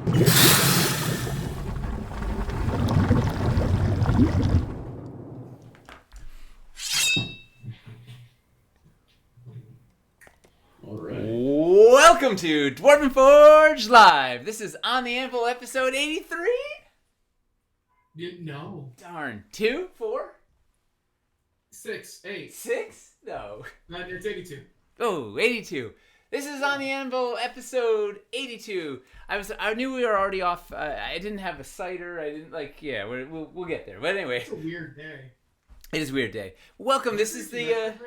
Welcome to Dwarven Forge Live. This is On the Anvil, episode 83? No. Darn. 2? 4? 6. 8. 6? No. It's 82. Oh, 82. This is On the Anvil, episode 82. I knew we were already off. I didn't have a cider. I didn't we'll get there. But anyway. It's a weird day. It is a weird day. Welcome. This is the... I have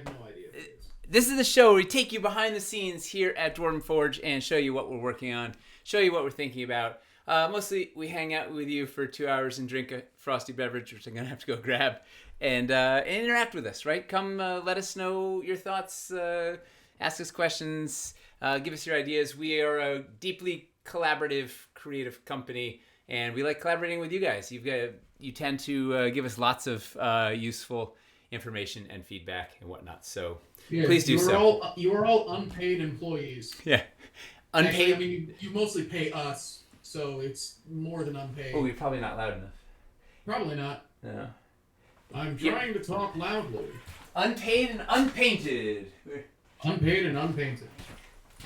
no idea what it is. This is the show where we take you behind the scenes here at Dwarven Forge and show you what we're working on, show you what we're thinking about. Mostly, we hang out with you for 2 hours and drink a frosty beverage, which I'm going to have to go grab, and interact with us, right? Come let us know your thoughts, ask us questions, give us your ideas. We are a deeply collaborative, creative company, and we like collaborating with you guys. You tend to give us lots of useful information and feedback and whatnot, so... Yeah, please do so. You are all unpaid employees. Yeah. Unpaid? Actually, I mean, you mostly pay us, so it's more than unpaid. Oh, you're probably not loud enough. Probably not. No. I'm trying to talk loudly. Unpaid and unpainted. Unpaid and unpainted.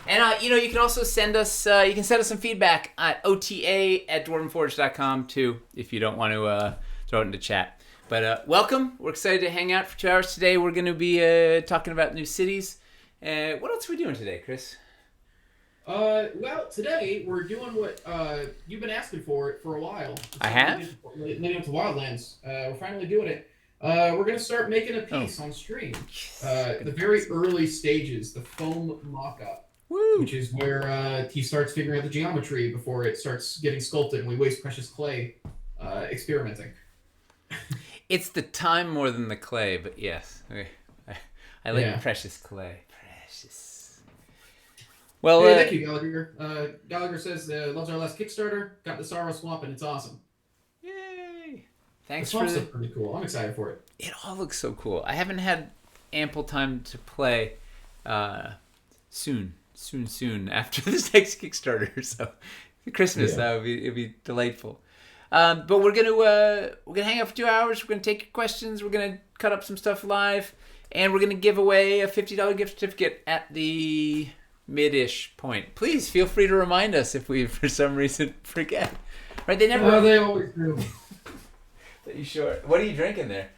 And, you can also send us, some feedback at ota@dwarvenforge.com, too, if you don't want to throw it into chat. But welcome. We're excited to hang out for 2 hours today. We're going to be talking about new cities. What else are we doing today, Chris? Well, today we're doing what you've been asking for a while. I have? Leading up to Wildlands. We're finally doing it. We're going to start making a piece on stream. The very early stages, the foam mock-up. Woo. Which is where he starts figuring out the geometry before it starts getting sculpted and we waste precious clay experimenting. It's the time more than the clay, but yes. I like precious clay. Precious. Well, hey, thank you, Gallagher. Gallagher says, loves our last Kickstarter. Got the Sorrow Swamp, and it's awesome. Yay. Thanks for the... pretty cool. I'm excited for it. It all looks so cool. I haven't had ample time to play soon after this next Kickstarter. So Christmas, it'll be delightful. But we're gonna hang out for 2 hours. We're gonna take your questions. We're gonna cut up some stuff live, and we're gonna give away a $50 gift certificate at the mid-ish point. Please feel free to remind us if we, for some reason, forget. Right? They always do. Are you sure? What are you drinking there?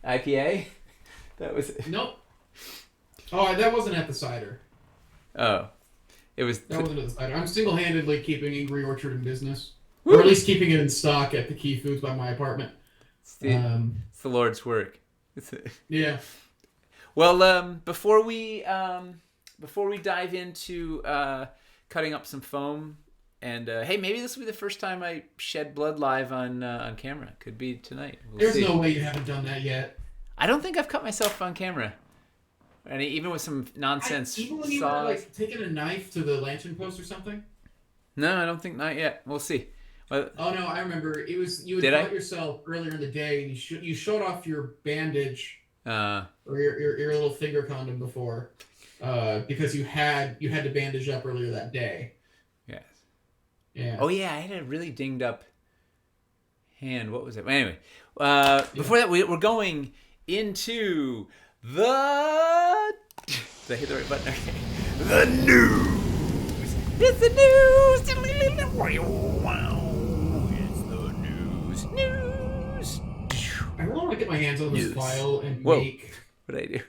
IPA? That was it. Nope. Oh, that wasn't at the cider. Oh, it was. That wasn't at the cider. I'm single-handedly keeping Angry Orchard in business. Woo! Or at least keeping it in stock at the Key Foods by my apartment. It's the Lord's work. Yeah. Well, before we dive into cutting up some foam, and hey, maybe this will be the first time I shed blood live on camera. Could be tonight. There's no way you haven't done that yet. I don't think I've cut myself on camera. And even with some nonsense. Even when you were taking a knife to the lantern post or something. No, I don't think not yet. We'll see. Oh no, I remember. It was you had cut yourself earlier in the day, and you showed off your bandage or your little finger condom before because you had to bandage up earlier that day. Yes. Yeah. Oh yeah, I had a really dinged up hand. What was it? Anyway, before that, we're going into the. Did I hit the right button? Okay. The news. It's the news. Wow. News. I really want to get my hands on this file and make. What did I do?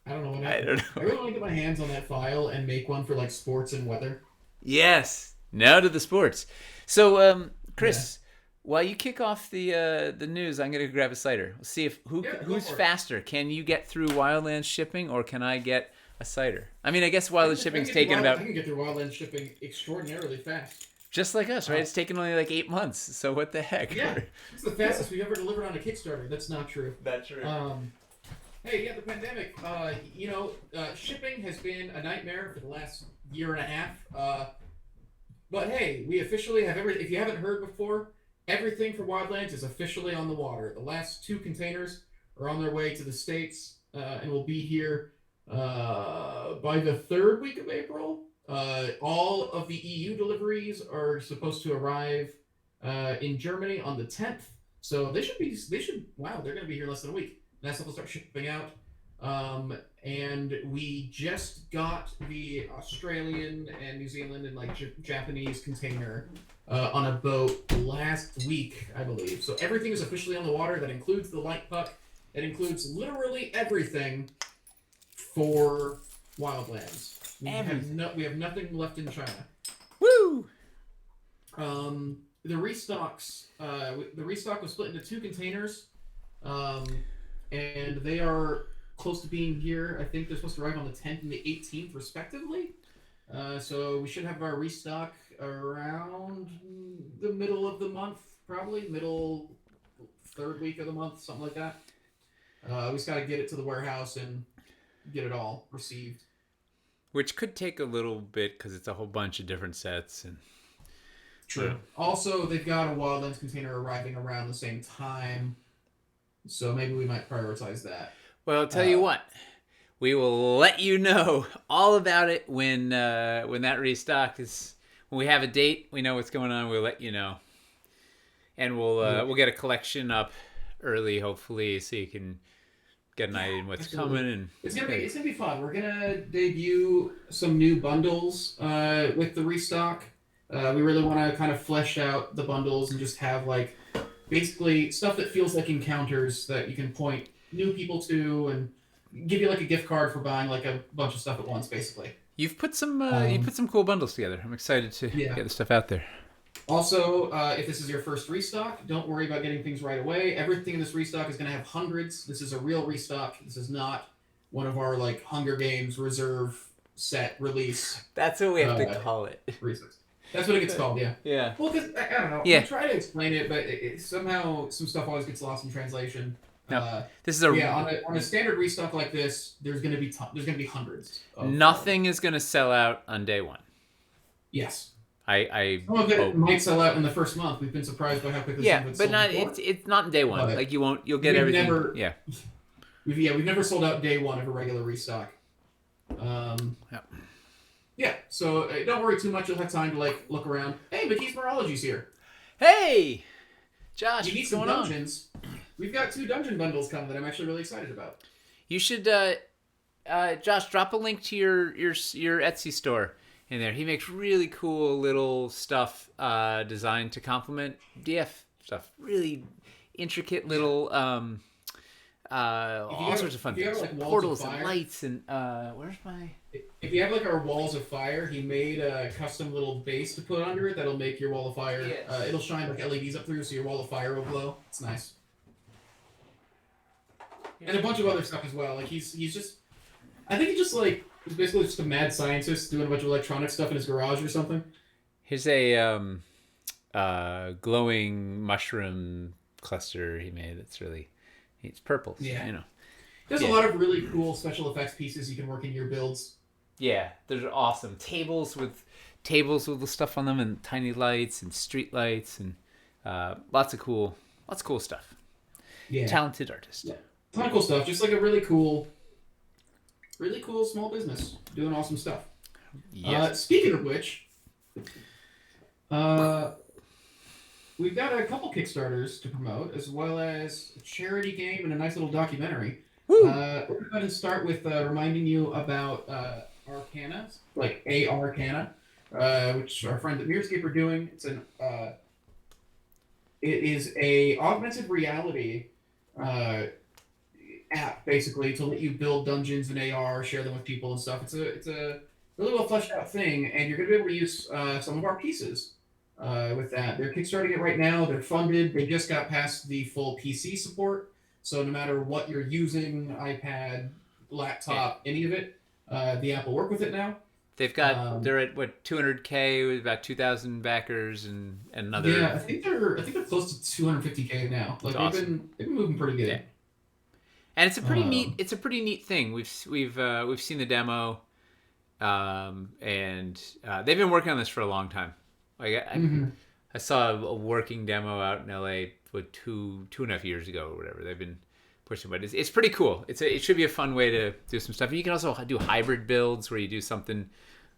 I don't know. I don't know. I really want to get my hands on that file and make one for like sports and weather. Yes. Now to the sports. So, Chris, while you kick off the news, I'm gonna grab a cider. We'll see if who's faster. Can you get through Wildlands shipping, or can I get a cider? I mean, I guess Wildlands shipping's taken about. I can get through Wildlands shipping extraordinarily fast. Just like us, right? It's taken only like 8 months. So what the heck? Yeah, it's the fastest we've ever delivered on a Kickstarter. That's not true. That's true. Hey, the pandemic. Shipping has been a nightmare for the last year and a half. But hey, we officially have everything. If you haven't heard before, everything for Wildlands is officially on the water. The last 2 containers are on their way to the States and will be here by the 3rd week of April. All of the EU deliveries are supposed to arrive in Germany on the 10th. So wow, they're going to be here less than a week. That's how they'll start shipping out. And we just got the Australian and New Zealand and like Japanese container on a boat last week, I believe. So everything is officially on the water. That includes the light puck. That includes literally everything for Wildlands. We have nothing left in China. Woo! The restocks. The restock was split into 2 containers, and they are close to being here. I think they're supposed to arrive on the 10th and the 18th, respectively. So we should have our restock around the middle of the month, probably middle 3rd week of the month, something like that. We just got to get it to the warehouse and get it all received. Which could take a little bit because it's a whole bunch of different sets. And True. Yeah. Also, they've got a Wildlands container arriving around the same time, so maybe we might prioritize that. Well, I'll tell you what. We will let you know all about it when that restock is. When we have a date, we know what's going on. We'll let you know, and we'll get a collection up early, hopefully, so you can get an idea of what's coming. And it's gonna be fun. We're gonna debut some new bundles with the restock. We really want to kind of flesh out the bundles and just have like basically stuff that feels like encounters that you can point new people to and give you like a gift card for buying like a bunch of stuff at once, basically. You've put some cool bundles together. I'm excited to get the stuff out there. Also, if this is your first restock, don't worry about getting things right away. Everything in this restock is going to have hundreds. This is a real restock. This is not one of our like Hunger Games reserve set release. That's what we have to call it. Reasons. That's what it gets called, yeah. Yeah. Well, because, I don't know. Yeah. I try to explain it, but somehow some stuff always gets lost in translation. No, this is on a standard restock like this, there's gonna be hundreds. Nothing is gonna sell out on day one. Yes. Some of it might sell out in the first month. We've been surprised by how quickly. Yeah, but not it's not in day one. Like you'll get everything. We've never sold out day one of a regular restock. Yeah. So don't worry too much. You'll have time to like look around. Hey, McKee's Morology's here. Hey, Josh, you need some dungeons. We've got 2 dungeon bundles coming that I'm actually really excited about. You should, Josh, drop a link to your Etsy store in there. He makes really cool little stuff designed to complement DF stuff. Really intricate little, all sorts of fun things. Like portals and lights and where's my? If you have like our walls of fire, he made a custom little base to put under it that'll make your wall of fire. Yes. It'll shine like LEDs up through, so your wall of fire will glow. It's nice. And a bunch of other stuff as well. Like he's just, I think he's basically just a mad scientist doing a bunch of electronic stuff in his garage or something. Here's a glowing mushroom cluster he made. It's purple. Yeah. You know. There's a lot of really cool special effects pieces you can work in your builds. Yeah, they're awesome. Tables with the stuff on them and tiny lights and street lights and lots of cool stuff. Yeah. Talented artist. Yeah. Ton of cool stuff. Just like a really cool small business doing awesome stuff. Yes. Speaking of which, we've got a couple Kickstarters to promote, as well as a charity game and a nice little documentary. Woo! We're going to start with reminding you about Arcana, like Arcana, which our friends at Mirrorscape are doing. It is a augmented reality app, basically, to let you build dungeons in AR, share them with people and stuff. It's a really well fleshed out thing, and you're going to be able to use some of our pieces with that. They're kickstarting it right now. They're funded. They just got past the full PC support, so no matter what you're using, iPad, laptop, any of it, the app will work with it now. They've got they're at what 200K with about 2,000 backers and another. Yeah, I think they're close to 250K now. Like awesome. they've been moving pretty good. Yeah. And it's a pretty neat thing. We've seen the demo, and they've been working on this for a long time. Like I saw a working demo out in LA with two and a half years ago or whatever. They've been pushing, but it's pretty cool. It should be a fun way to do some stuff. You can also do hybrid builds where you do something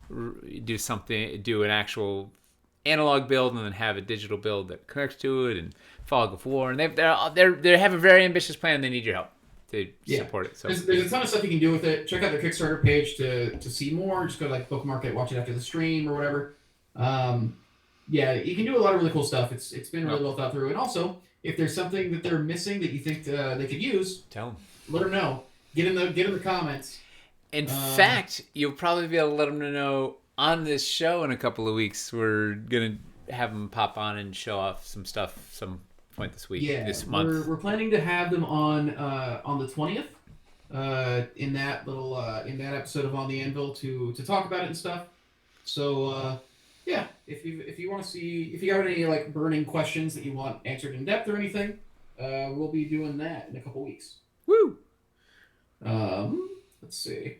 do an actual analog build and then have a digital build that connects to it, and Fog of War, and they have a very ambitious plan. They need your help to support it. So there's a ton of stuff you can do with it. Check out their Kickstarter page to see more. Just go to like bookmark it, watch it after the stream or whatever. Yeah, you can do a lot of really cool stuff. It's been really well thought through. And also, if there's something that they're missing that you think they could use, tell them. Let them know. Get in the comments. In fact, you'll probably be able to let them know on this show in a couple of weeks. We're gonna have them pop on and show off some stuff some point this week. Yeah, this month. We're planning to have them on the 20th. In that episode of On the Anvil to talk about it and stuff. So yeah, if you want to see, if you got any like burning questions that you want answered in depth or anything, we'll be doing that in a couple weeks. Woo! Let's see.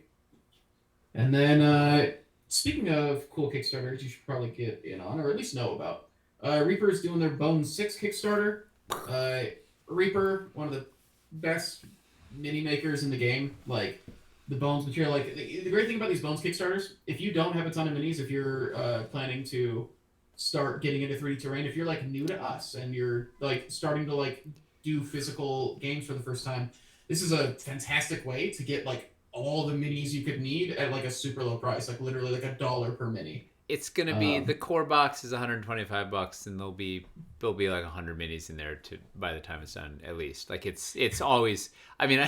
And then speaking of cool Kickstarters, you should probably get in on, or at least know about. Reaper's doing their Bone 6 Kickstarter. Reaper, one of the best mini makers in the game. Like the Bones material. Like the great thing about these Bones Kickstarters, if you don't have a ton of minis, if you're planning to start getting into 3D terrain, if you're like new to us and you're like starting to like do physical games for the first time, this is a fantastic way to get like all the minis you could need at like a super low price, like literally like $1 per mini. It's gonna be the core box is $125, and there'll be like 100 minis in there by the time it's done, at least. Like it's always, I mean,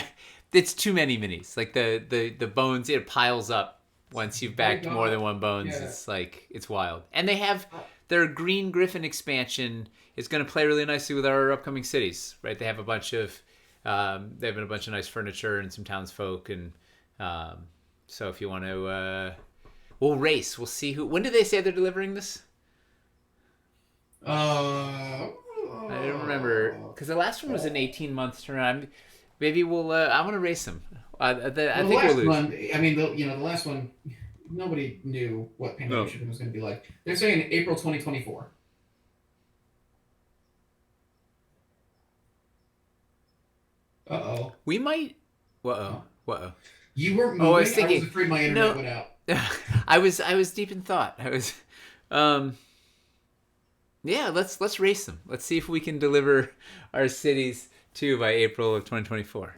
it's too many minis. Like the bones, it piles up once you've backed more than one bones. Yeah. It's like it's wild. And they have their Green Griffin expansion is gonna play really nicely with our upcoming cities, right? They have a bunch of nice furniture and some townsfolk, and so if you want to. We'll race. We'll see who. When did they say they're delivering this? I don't remember, because the last one was an 18-month turnaround. Maybe we'll. I want to race them. I think we'll lose. One, I mean, the last one, nobody knew what pandemic shipping was going to be like. They're saying April 2024. Uh-oh. We might. Uh-oh. You weren't moving? I was thinking. I was afraid my internet went out. I was deep in thought. I was, yeah. Let's race them. Let's see if we can deliver our cities too by April of 2024.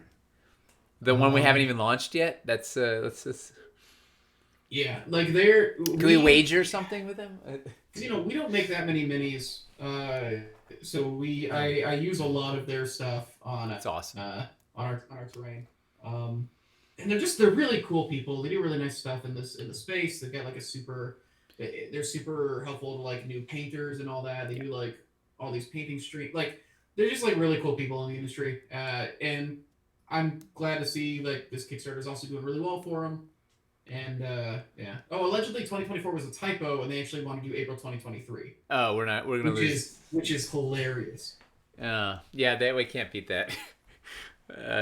The one we haven't even launched yet. Let's just. Yeah, like they're. Can we wager something with them? We don't make that many minis. So I use a lot of their stuff on. That's awesome. On our terrain. And they're really cool people. They do really nice stuff in the space. They've got like they're super helpful to like new painters and all that. They do like all these painting street, like they're just like really cool people in the industry. And I'm glad to see like this Kickstarter is also doing really well for them. And yeah. Oh, allegedly 2024 was a typo, and they actually want to do April 2023. Oh, we're gonna lose. Which is hilarious. Yeah, we can't beat that.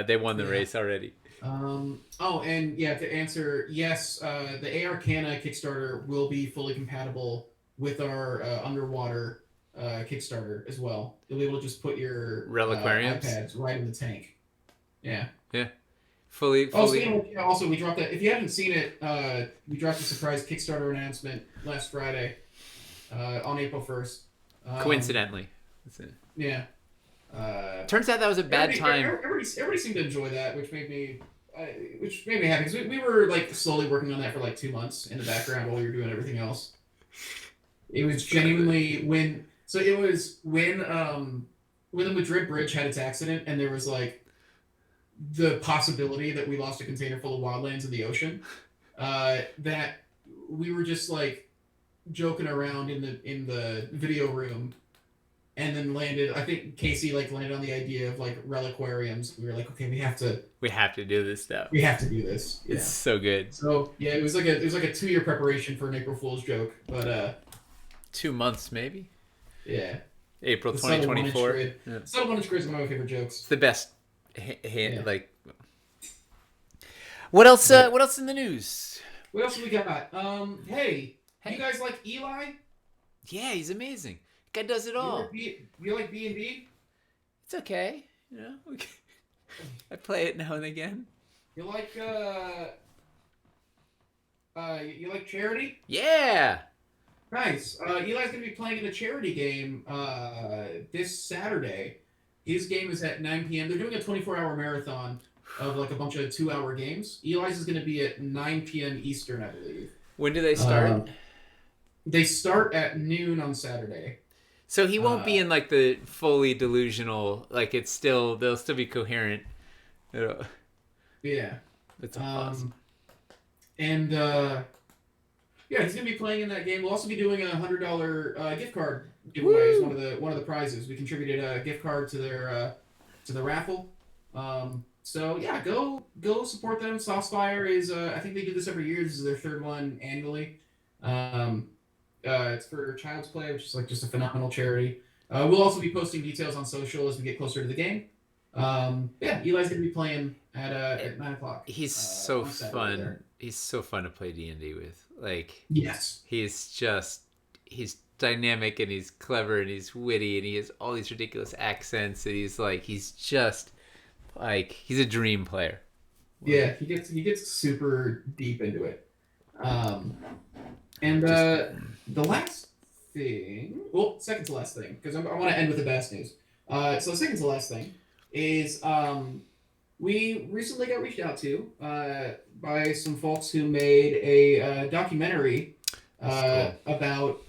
They won the race already. And yeah, to answer, yes, the Arcane Kickstarter will be fully compatible with our underwater Kickstarter as well. You'll be able to just put your reliquariums iPads right in the tank. Yeah. Yeah. Fully. Also, we dropped that. If you haven't seen it, we dropped a surprise Kickstarter announcement last Friday, on April 1st. Coincidentally. Yeah. Turns out that was a bad time. Everybody seemed to enjoy that, which made me happy, because we were like slowly working on that for like 2 months in the background while we were doing everything else. It was genuinely when the Madrid bridge had its accident, and there was like the possibility that we lost a container full of wildlands in the ocean. That we were just like joking around in the video room. And then landed. I think Casey landed on the idea of like reliquariums. We were like, okay, we have to do this stuff. We have to do this. It's so good. So yeah, it was like a 2-year preparation for an April Fool's joke, but 2 months maybe. Yeah. April 2024. Subtle 1-inch grid is one of my favorite jokes. It's the best. Like. What else? What else in the news? What else have we got? Hey, you guys like Eli? Yeah, he's amazing. Guy does it all. You like B&B? It's okay. I play it now and again. You like You like charity? Yeah. Nice. Eli's gonna be playing in a charity game this Saturday. His game is at 9 p.m. They're doing a 24-hour marathon of like a bunch of 2-hour games. Eli's is gonna be at 9 p.m. Eastern, I believe. When do they start? They start at noon on Saturday. So he won't be in like the fully delusional. Like they'll still be coherent. Yeah. That's awesome. And yeah, he's gonna be playing in that game. We'll also be doing a $100 gift card giveaway as one of the prizes. We contributed a gift card to the raffle. So yeah, go support them. Softspire is I think they do this every year. This is their third one annually. It's for Child's Play, which is like just a phenomenal charity. We'll also be posting details on social as we get closer to the game. Yeah, Eli's gonna be playing at 9 o'clock. He's so fun. There. He's so fun to play D&D with. Like, yes, he's dynamic and he's clever and he's witty and he has all these ridiculous accents and he's just like he's a dream player. Yeah, he gets super deep into it. And the last thing, well, second to last thing, because I want to end with the best news. So the second to last thing is we recently got reached out to by some folks who made a documentary about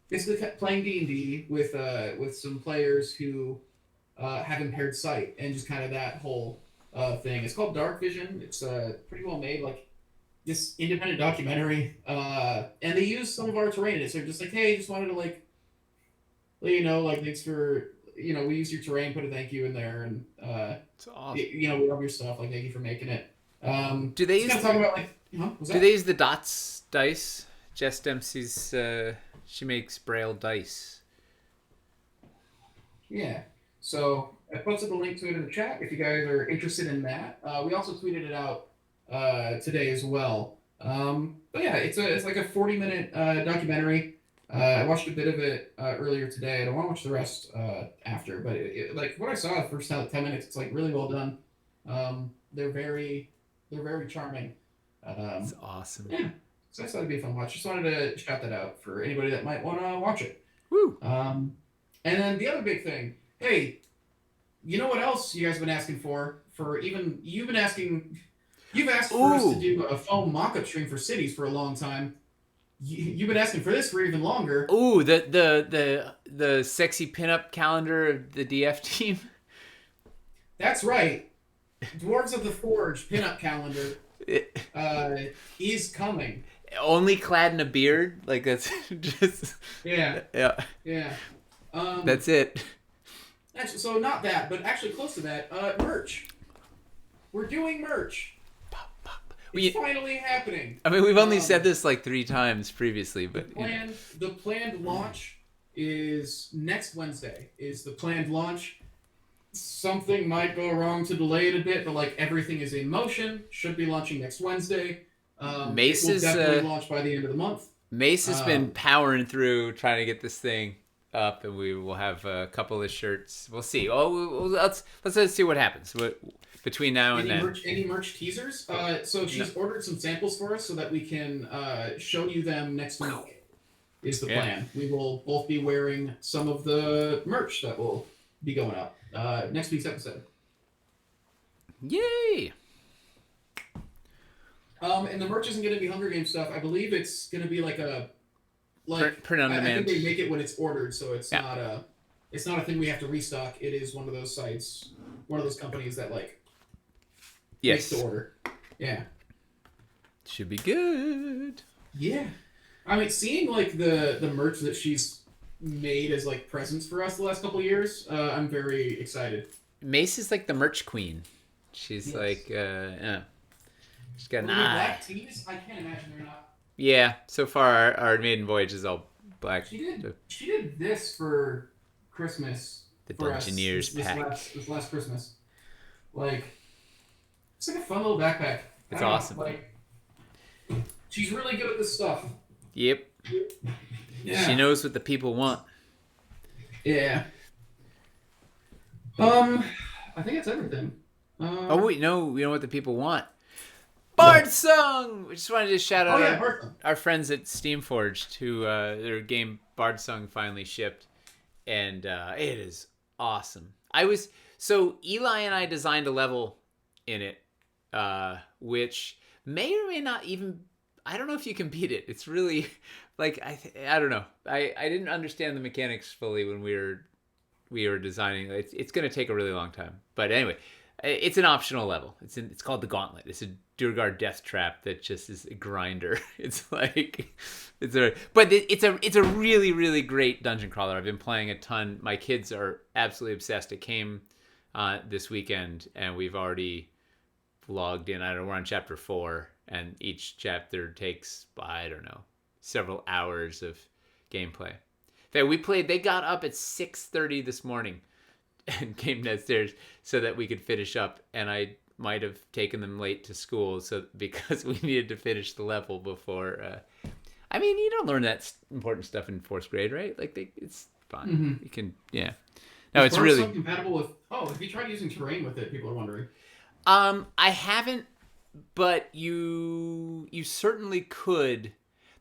basically playing D&D with some players who have impaired sight and just kind of that whole thing. It's called Dark Vision. It's pretty well made, like this independent documentary, and they use some of our terrain in it. So they're just like, hey, just wanted to like let you know, like thanks for we use your terrain, put a thank you in there, and it's awesome. We love your stuff. Like thank you for making it. Do they use talk about like do they use the dots dice? Jess Dempsey's she makes Braille dice. Yeah. So I posted the link to it in the chat if you guys are interested in that. We also tweeted it out today as well. But yeah, it's like a 40-minute documentary. I watched a bit of it earlier today. I don't want to watch the rest after, but like what I saw the first 10 minutes, it's like really well done. They're very charming. It's awesome. Yeah, so I thought it'd be a fun watch. Just wanted to shout that out for anybody that might want to watch it. Woo! And then the other big thing. Hey, you know what else you guys have been asking for? You've asked for us to do a foam mock-up stream for cities for a long time. You've been asking for this for even longer. Ooh, the sexy pinup calendar of the DF team. That's right. Dwarves of the Forge pinup calendar is coming. Only clad in a beard, like that's just yeah. That's it. Actually, so not that, but actually close to that. Merch. We're doing merch. It's finally happening. I mean, we've only said this like 3 times previously, but the planned launch is next Wednesday. Is the planned launch? Something might go wrong to delay it a bit, but like everything is in motion. Should be launching next Wednesday. Mace it will is definitely launch by the end of the month. Mace has been powering through trying to get this thing up, and we will have a couple of shirts. We'll see. Let's see what happens between now and then. Any merch teasers? So she's ordered some samples for us so that we can show you them next week. Is the plan. We will both be wearing some of the merch that will be going up next week's episode. Yay! And the merch isn't going to be Hunger Games stuff. I believe it's going to be like print on demand. I think they make it when it's ordered, so it's not a thing we have to restock. It is one of those sites, one of those companies that makes the order. Yeah. Should be good. Yeah. I mean, seeing like the merch that she's made as like presents for us the last couple of years, I'm very excited. Mace is like the merch queen. She's like, she's got an eye. Black tees? I can't imagine they're not. Yeah, so far our maiden voyage is all black. She did this for Christmas. The Dungeoneers pack. This last Christmas. Like, it's like a fun little backpack. It's awesome. She's really good at this stuff. Yep. Yeah. She knows what the people want. Yeah. I think that's everything. We know what the people want. Bard Song! We just wanted to shout out our friends at Steamforged who their game Bard Song finally shipped, and it is awesome. So Eli and I designed a level in it, which may or may not even, I don't know if you can beat it. It's really like I don't know. I didn't understand the mechanics fully when we were designing. It's going to take a really long time. But anyway, it's an optional level. It's called the Gauntlet. It's a Durgar death trap that just is a grinder. It's a really, really great dungeon crawler. I've been playing a ton. My kids are absolutely obsessed. It came this weekend, and we've already logged in. I don't know, we're on chapter 4, and each chapter takes, I don't know, several hours of gameplay. They got up at 6:30 this morning and came downstairs so that we could finish up, and I might have taken them late to school because we needed to finish the level before. I mean, you don't learn that important stuff in 4th grade, right? Like, it's fine. Mm-hmm. You can, yeah. No, it's really compatible with. Oh, have you tried using terrain with it? People are wondering. I haven't, but you certainly could.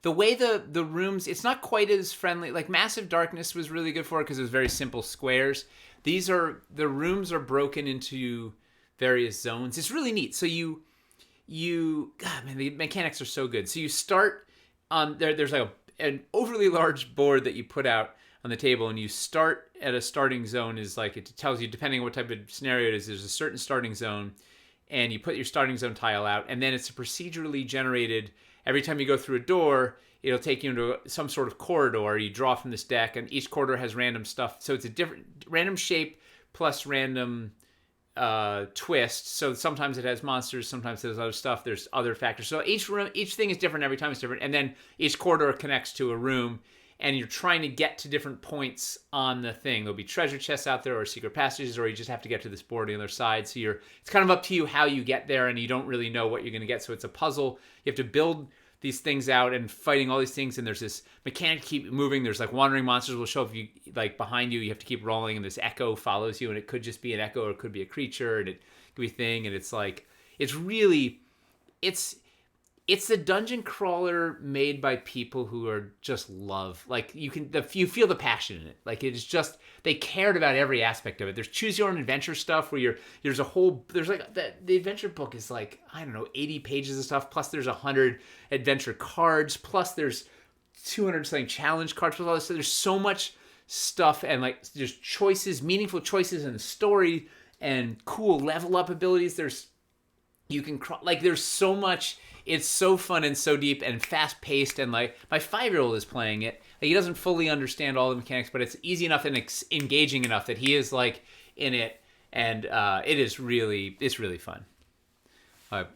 The way the rooms, it's not quite as friendly. Like Massive Darkness was really good for it because it was very simple squares. The rooms are broken into various zones. It's really neat. So God, man, the mechanics are so good. So you start on there's like an overly large board that you put out on the table, and you start at a starting zone. Is like, it tells you, depending on what type of scenario it is, there's a certain starting zone, and you put your starting zone tile out, and then it's procedurally generated. Every time you go through a door, it'll take you into some sort of corridor. You draw from this deck, and each corridor has random stuff. So it's a different random shape plus random twist. So sometimes it has monsters, sometimes there's other stuff. There's other factors. So each thing is different every time. It's different, and then each corridor connects to a room, and you're trying to get to different points on the thing. There'll be treasure chests out there, or secret passages, or you just have to get to this board on the other side. So it's kind of up to you how you get there, and you don't really know what you're going to get. So it's a puzzle. You have to build these things out and fighting all these things, and there's this mechanic to keep moving. There's like wandering monsters will show up like behind you. You have to keep rolling, and this echo follows you, and it could just be an echo, or it could be a creature, and it could be a thing. And it's like, it's the dungeon crawler made by people who are just love. Like you feel the passion in it. Like it's just, they cared about every aspect of it. There's choose your own adventure stuff where there's like the adventure book is like, I don't know, 80 pages of stuff. Plus there's 100 adventure cards. Plus there's 200 something challenge cards. Plus all this. So there's so much stuff, and like there's choices, meaningful choices in the story, and cool level up abilities. There's so much. It's so fun and so deep and fast paced, and like my 5-year-old is playing it. Like, he doesn't fully understand all the mechanics, but it's easy enough and engaging enough that he is like in it, and it's really fun.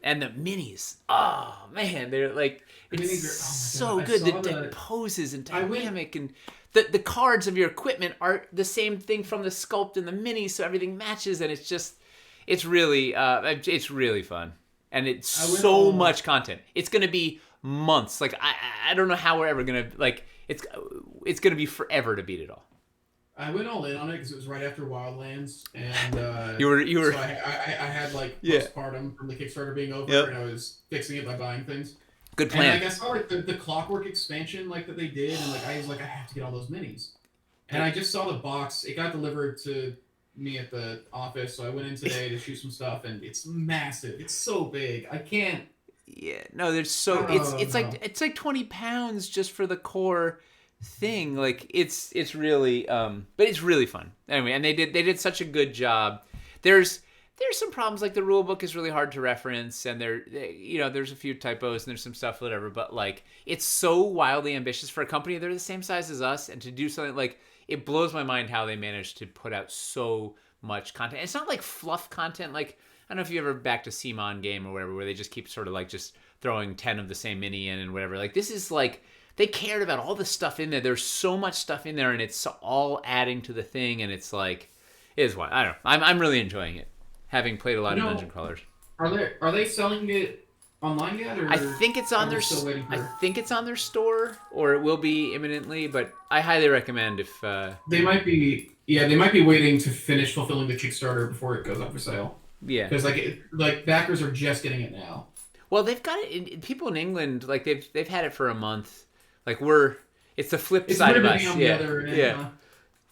And the minis, oh man, they're like, it's so good. The poses and dynamic, and the cards of your equipment are the same thing from the sculpt and the minis, so everything matches, and it's really fun. And it's so much content. It's going to be months. Like, I don't know how we're ever going to, like, it's going to be forever to beat it all. I went all in on it because it was right after Wildlands, and you were. So I had like postpartum from the Kickstarter being over, and I was fixing it by buying things. Good plan. And I saw like the Clockwork expansion like that they did, and like I was like, I have to get all those minis. And I just saw the box. It got delivered to me at the office, so I went in today to shoot some stuff, and it's massive. It's so big. I can't. Yeah, no, there's so it's like 20 pounds just for the core thing. Like it's really but it's really fun anyway, and they did such a good job. There's some problems, like the rule book is really hard to reference, and there's a few typos, and there's some stuff, whatever, but like it's so wildly ambitious for a company. They're the same size as us, and to do something like, it blows my mind how they managed to put out so much content. It's not like fluff content. Like, I don't know if you ever backed a CMON game or whatever, where they just keep sort of like just throwing 10 of the same mini in and whatever. Like, this is like, they cared about all the stuff in there. There's so much stuff in there, and it's all adding to the thing, and it's like, it is wild. I don't know. I'm really enjoying it, having played a lot of dungeon crawlers. Are they selling it online yet? Or I think it's on their. I think it's on their store, or it will be imminently. But I highly recommend if they might be. Yeah, they might be waiting to finish fulfilling the Kickstarter before it goes up for sale. Yeah, because like backers are just getting it now. Well, they've got it. People in England, like they've had it for a month. Like it's the flip side of us. On the other end, yeah. huh?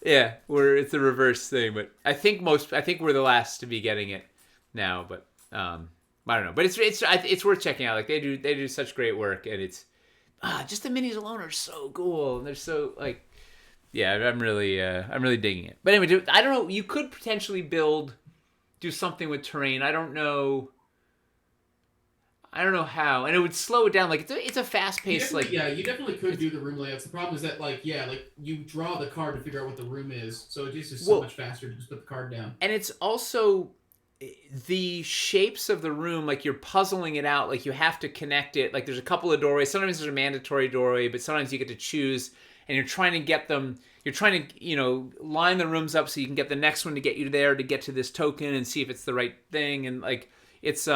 Yeah, it's the reverse thing, but I think we're the last to be getting it now, but I don't know. But it's worth checking out. Like they do such great work, and it's just the minis alone are so cool, and they're so like, yeah, I'm really digging it. But anyway, I don't know. You could potentially do something with terrain. I don't know how, and it would slow it down. Like it's a fast paced. Like yeah, you definitely could do the room layouts. The problem is that like you draw the card to figure out what the room is, so it just is so much faster to just put the card down. And it's also the shapes of the room. Like you're puzzling it out. Like you have to connect it. Like there's a couple of doorways. Sometimes there's a mandatory doorway, but sometimes you get to choose, and you're trying to get them. You're trying to line the rooms up so you can get the next one to get you there to get to this token and see if it's the right thing. And like it's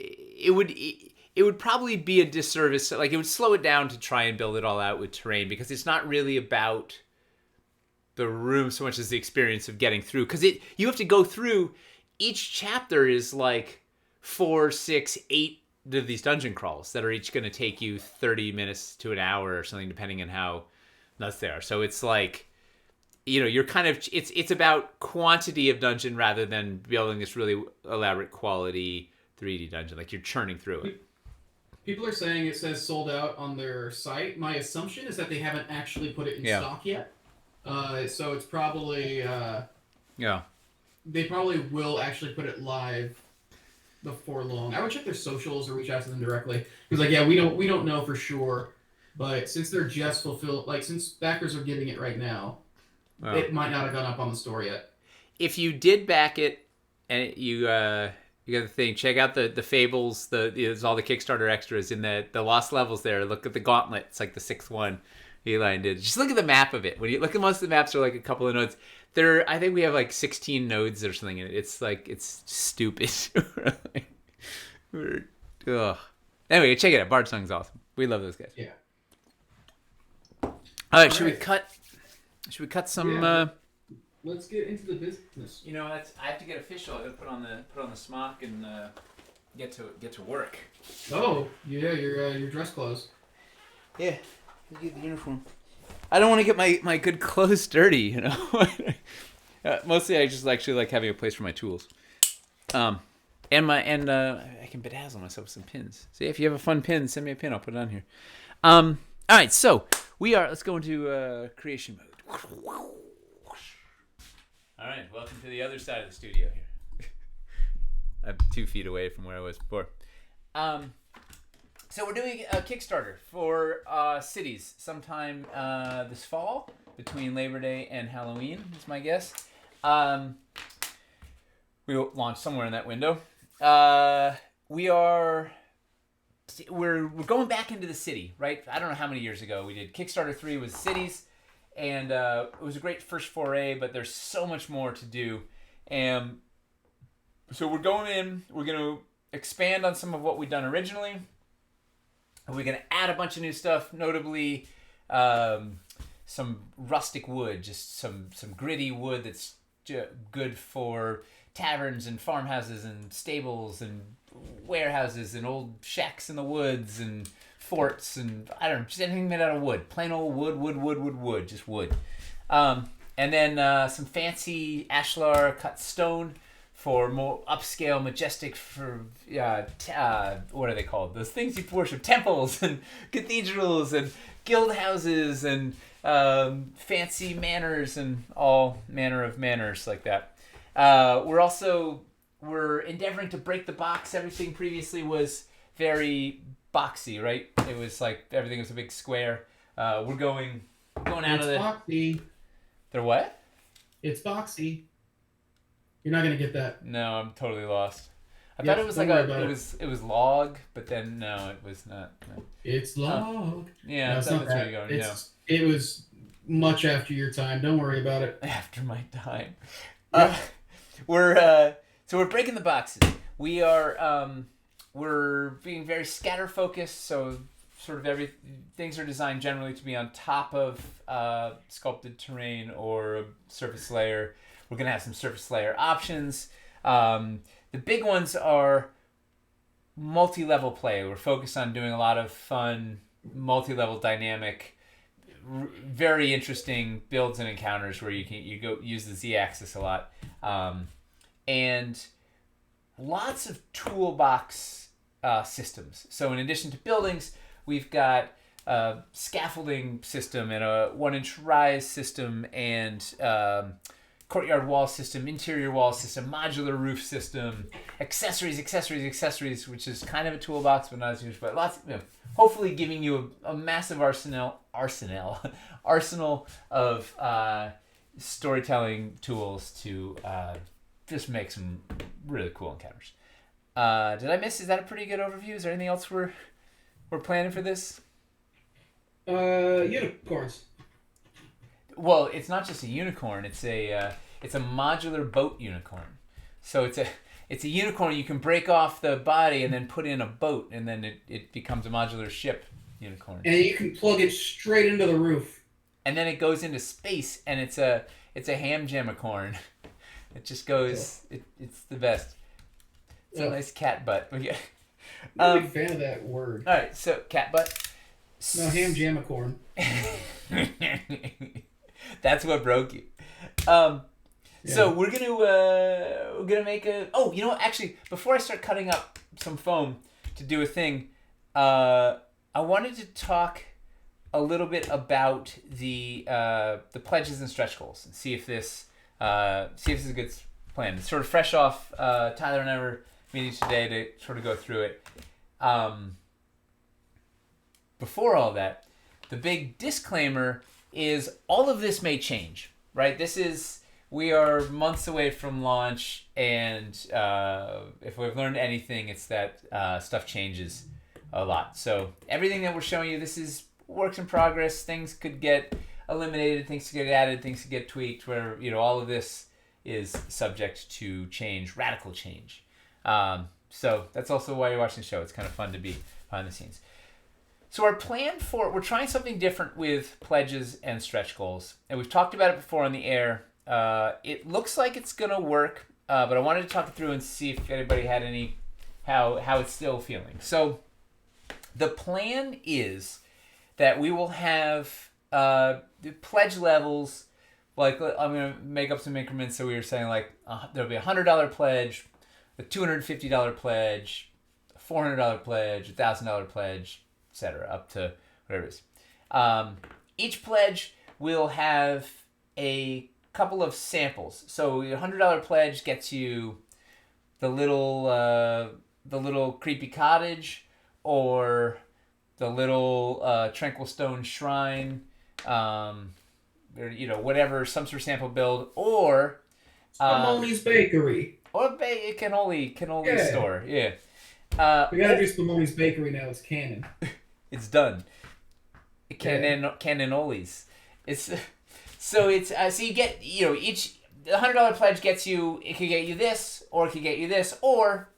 it would probably be a disservice. Like it would slow it down to try and build it all out with terrain, because it's not really about the room so much as the experience of getting through. Because you have to go through each chapter is like 4, 6, 8 of these dungeon crawls that are each going to take you 30 minutes to an hour or something, depending on how nuts they are. So it's like, you're kind of it's about quantity of dungeon rather than building this really elaborate quality 3D dungeon. Like you're churning through it. People are saying it says sold out on their site. My assumption is that they haven't actually put it in stock yet. So it's probably they probably will actually put it live before long. I would check their socials or reach out to them directly, because we don't know for sure, but since they're just since backers are getting it right now, it might not have gone up on the store yet. If you did back it and you got the thing, check out the fables. There's all the Kickstarter extras in the lost levels there. Look at the gauntlet. It's like the 6th one Eli did. Just look at the map of it. When you look at most of the maps, are like a couple of nodes. I think we have like 16 nodes or something in it. It's like, it's stupid. Anyway, check it out. Bard Song's awesome. We love those guys. Yeah. All right, should we cut some? Let's get into the business. I have to get official. I got to put on the smock and get to work. Oh, yeah, your dress clothes. Yeah, get the uniform. I don't want to get my good clothes dirty, Mostly, I just actually like having a place for my tools. And I can bedazzle myself with some pins. So if you have a fun pin, send me a pin. I'll put it on here. All right, so let's go into creation mode. All right, welcome to the other side of the studio here. I'm 2 feet away from where I was before. So we're doing a Kickstarter for cities sometime this fall, between Labor Day and Halloween, is my guess. We will launch somewhere in that window. We're going back into the city, right? I don't know how many years ago we did. Kickstarter 3 was cities, and it was a great first foray, but there's so much more to do. And so we're going in, we're going to expand on some of what we've done originally. We're going to add a bunch of new stuff, notably some rustic wood, just some gritty wood that's good for taverns and farmhouses and stables and warehouses and old shacks in the woods and forts and I don't know, just anything made out of wood. Plain old wood, just wood. And then some fancy ashlar cut stone for more upscale, majestic, for what are they called? Those things you worship, temples and cathedrals and guild houses and fancy manors and all manner of manners like that. We're endeavoring to break the box. Everything previously was very boxy, right? It was like everything was a big square. We're going out of the. It's boxy. They're what? It's boxy. You're not gonna get that. No, I'm totally lost. I thought it was like it was log, but then no, it was not. No. It's log. Yeah, no, that's where you're going. It was much after your time. Don't worry about it. After my time. Yeah. We're breaking the boxes. We are we're being very scatter focused, so sort of things are designed generally to be on top of sculpted terrain or a surface layer. We're gonna have some surface layer options. The big ones are multi-level play. We're focused on doing a lot of fun, multi-level dynamic, very interesting builds and encounters where you go use the Z-axis a lot, and lots of toolbox systems. So in addition to buildings, we've got a scaffolding system and a 1-inch rise system and courtyard wall system, interior wall system, modular roof system, accessories, which is kind of a toolbox but not as huge, but lots, hopefully giving you a massive arsenal of storytelling tools to just make some really cool encounters. Did I miss? Is that a pretty good overview? Is there anything else we're planning for this? Unicorns. Well, it's not just a unicorn. It's a modular boat unicorn. So it's a unicorn you can break off the body and then put in a boat, and then it becomes a modular ship unicorn. And you can plug it straight into the roof. And then it goes into space, and it's a ham jamicorn. It just goes. It's the best. It's a nice cat butt. I'm a big fan of that word. All right, so cat butt. No, ham jamicorn. That's what broke you. So we're gonna make a. Oh, actually, before I start cutting up some foam to do a thing, I wanted to talk a little bit about the pledges and stretch goals and see if this is a good plan. It's sort of fresh off Tyler and I were meeting today to sort of go through it. Before all that, the big disclaimer is all of this may change, right? We are months away from launch, and if we've learned anything, it's that stuff changes a lot. So everything that we're showing you, this is works in progress. Things could get eliminated, things could get added, things could get tweaked, where all of this is subject to change, radical change. So that's also why you're watching the show. It's kind of fun to be behind the scenes. So our plan we're trying something different with pledges and stretch goals. And we've talked about it before on the air. It looks like it's going to work, but I wanted to talk it through and see if anybody had how it's still feeling. So the plan is that we will have the pledge levels, like I'm going to make up some increments. So we were saying there'll be a $100 pledge, a $250 pledge, a $400 pledge, a $1,000 pledge, etc., up to whatever it is. Each pledge will have a couple of samples. So your $100 pledge gets you the little creepy cottage, or the little tranquil stone shrine, or whatever, some sort of sample build, or Spumoni's Bakery. Or cannoli store. Yeah. We gotta do Spumoni's Bakery now. It's canon. It's done. Cannoli's. It's so you get each the $100 pledge gets you. It could get you this, or it could get you this, or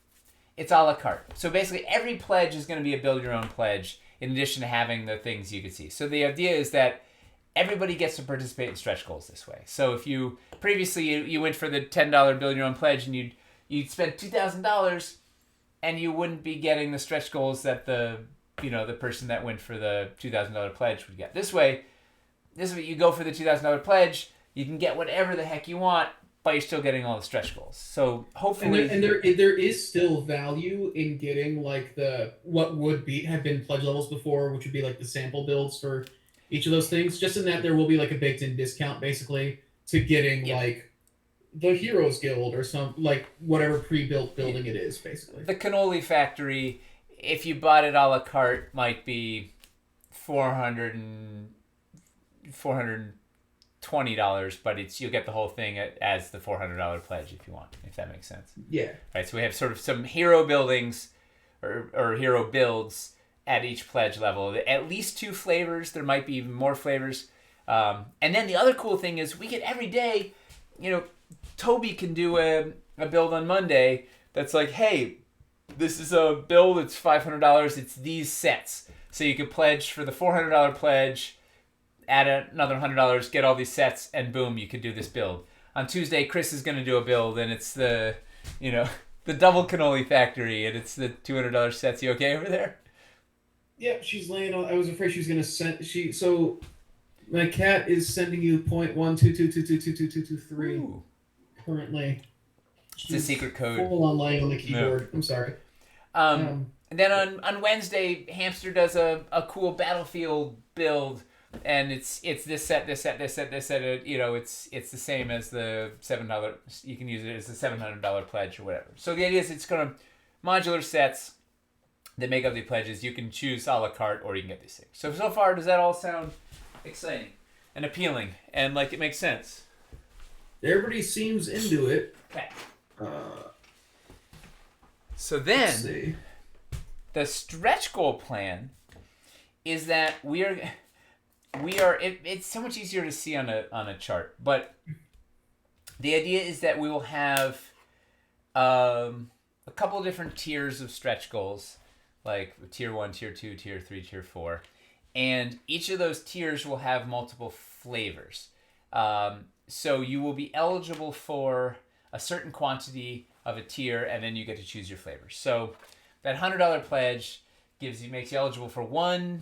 it's a la carte. So basically, every pledge is going to be a build your own pledge, in addition to having the things you could see. So the idea is that everybody gets to participate in stretch goals this way. So if you previously you went for the $10 build your own pledge, and you'd spent $2,000, and you wouldn't be getting the stretch goals that the person that went for the $2,000 pledge would get. This way you go for the $2,000 pledge, you can get whatever the heck you want, but you're still getting all the stretch goals. So hopefully, and there is still value in getting what would have been pledge levels before, which would be like the sample builds for each of those things. Just in that there will be a built-in discount basically to getting the Heroes Guild or some whatever pre-built building it is basically. The cannoli factory, if you bought it a la carte, might be $420, but you'll get the whole thing as the $400 pledge if you want, if that makes sense. Yeah. Right. So we have sort of some hero buildings or hero builds at each pledge level. At least 2 flavors. There might be even more flavors. And then the other cool thing is we get every day. Toby can do a build on Monday that's like, hey, this is a build, it's $500, it's these sets. So you could pledge for the $400 pledge, add another $100, get all these sets, and boom, you could do this build. On Tuesday, Chris is going to do a build, and it's the the double cannoli factory, and it's the $200 sets. You okay over there? Yep, she's laying on. I was afraid she was gonna send. So my cat is sending you 0.122222223 currently. It's a secret code. Full on laying on the keyboard. No. I'm sorry. And then on Wednesday, Hamster does a cool Battlefield build, and it's this set. You know, it's the same as the $7. You can use it as a $700 pledge or whatever. So the idea is it's gonna modular sets that make up the pledges. You can choose a la carte, or you can get these things. So far, does that all sound exciting and appealing and like it makes sense? Everybody seems into it. Okay. So then, Let's see. The stretch goal plan is that we are. It's so much easier to see on a chart, but the idea is that we will have a couple of different tiers of stretch goals, like tier 1, tier 2, tier 3, tier 4, and each of those tiers will have multiple flavors. So you will be eligible for a certain quantity of a tier, and then you get to choose your flavors. So that $100 pledge makes you eligible for one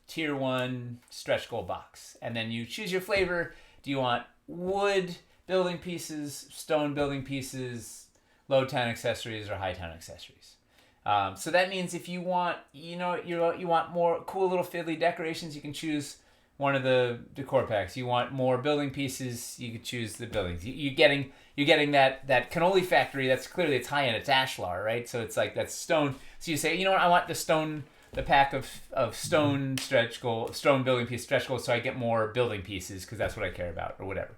tier 1 stretch goal box, and then you choose your flavor. Do you want wood building pieces, stone building pieces, low town accessories, or high town accessories? So that means if you want, you want more cool little fiddly decorations, you can choose one of the decor packs. You want more building pieces, you can choose the buildings. You're getting that cannoli factory. That's clearly it's high end. It's ashlar, right? So it's like that's stone. So you say, you know what, I want the pack of stone building piece stretch goals, so I get more building pieces because that's what I care about or whatever.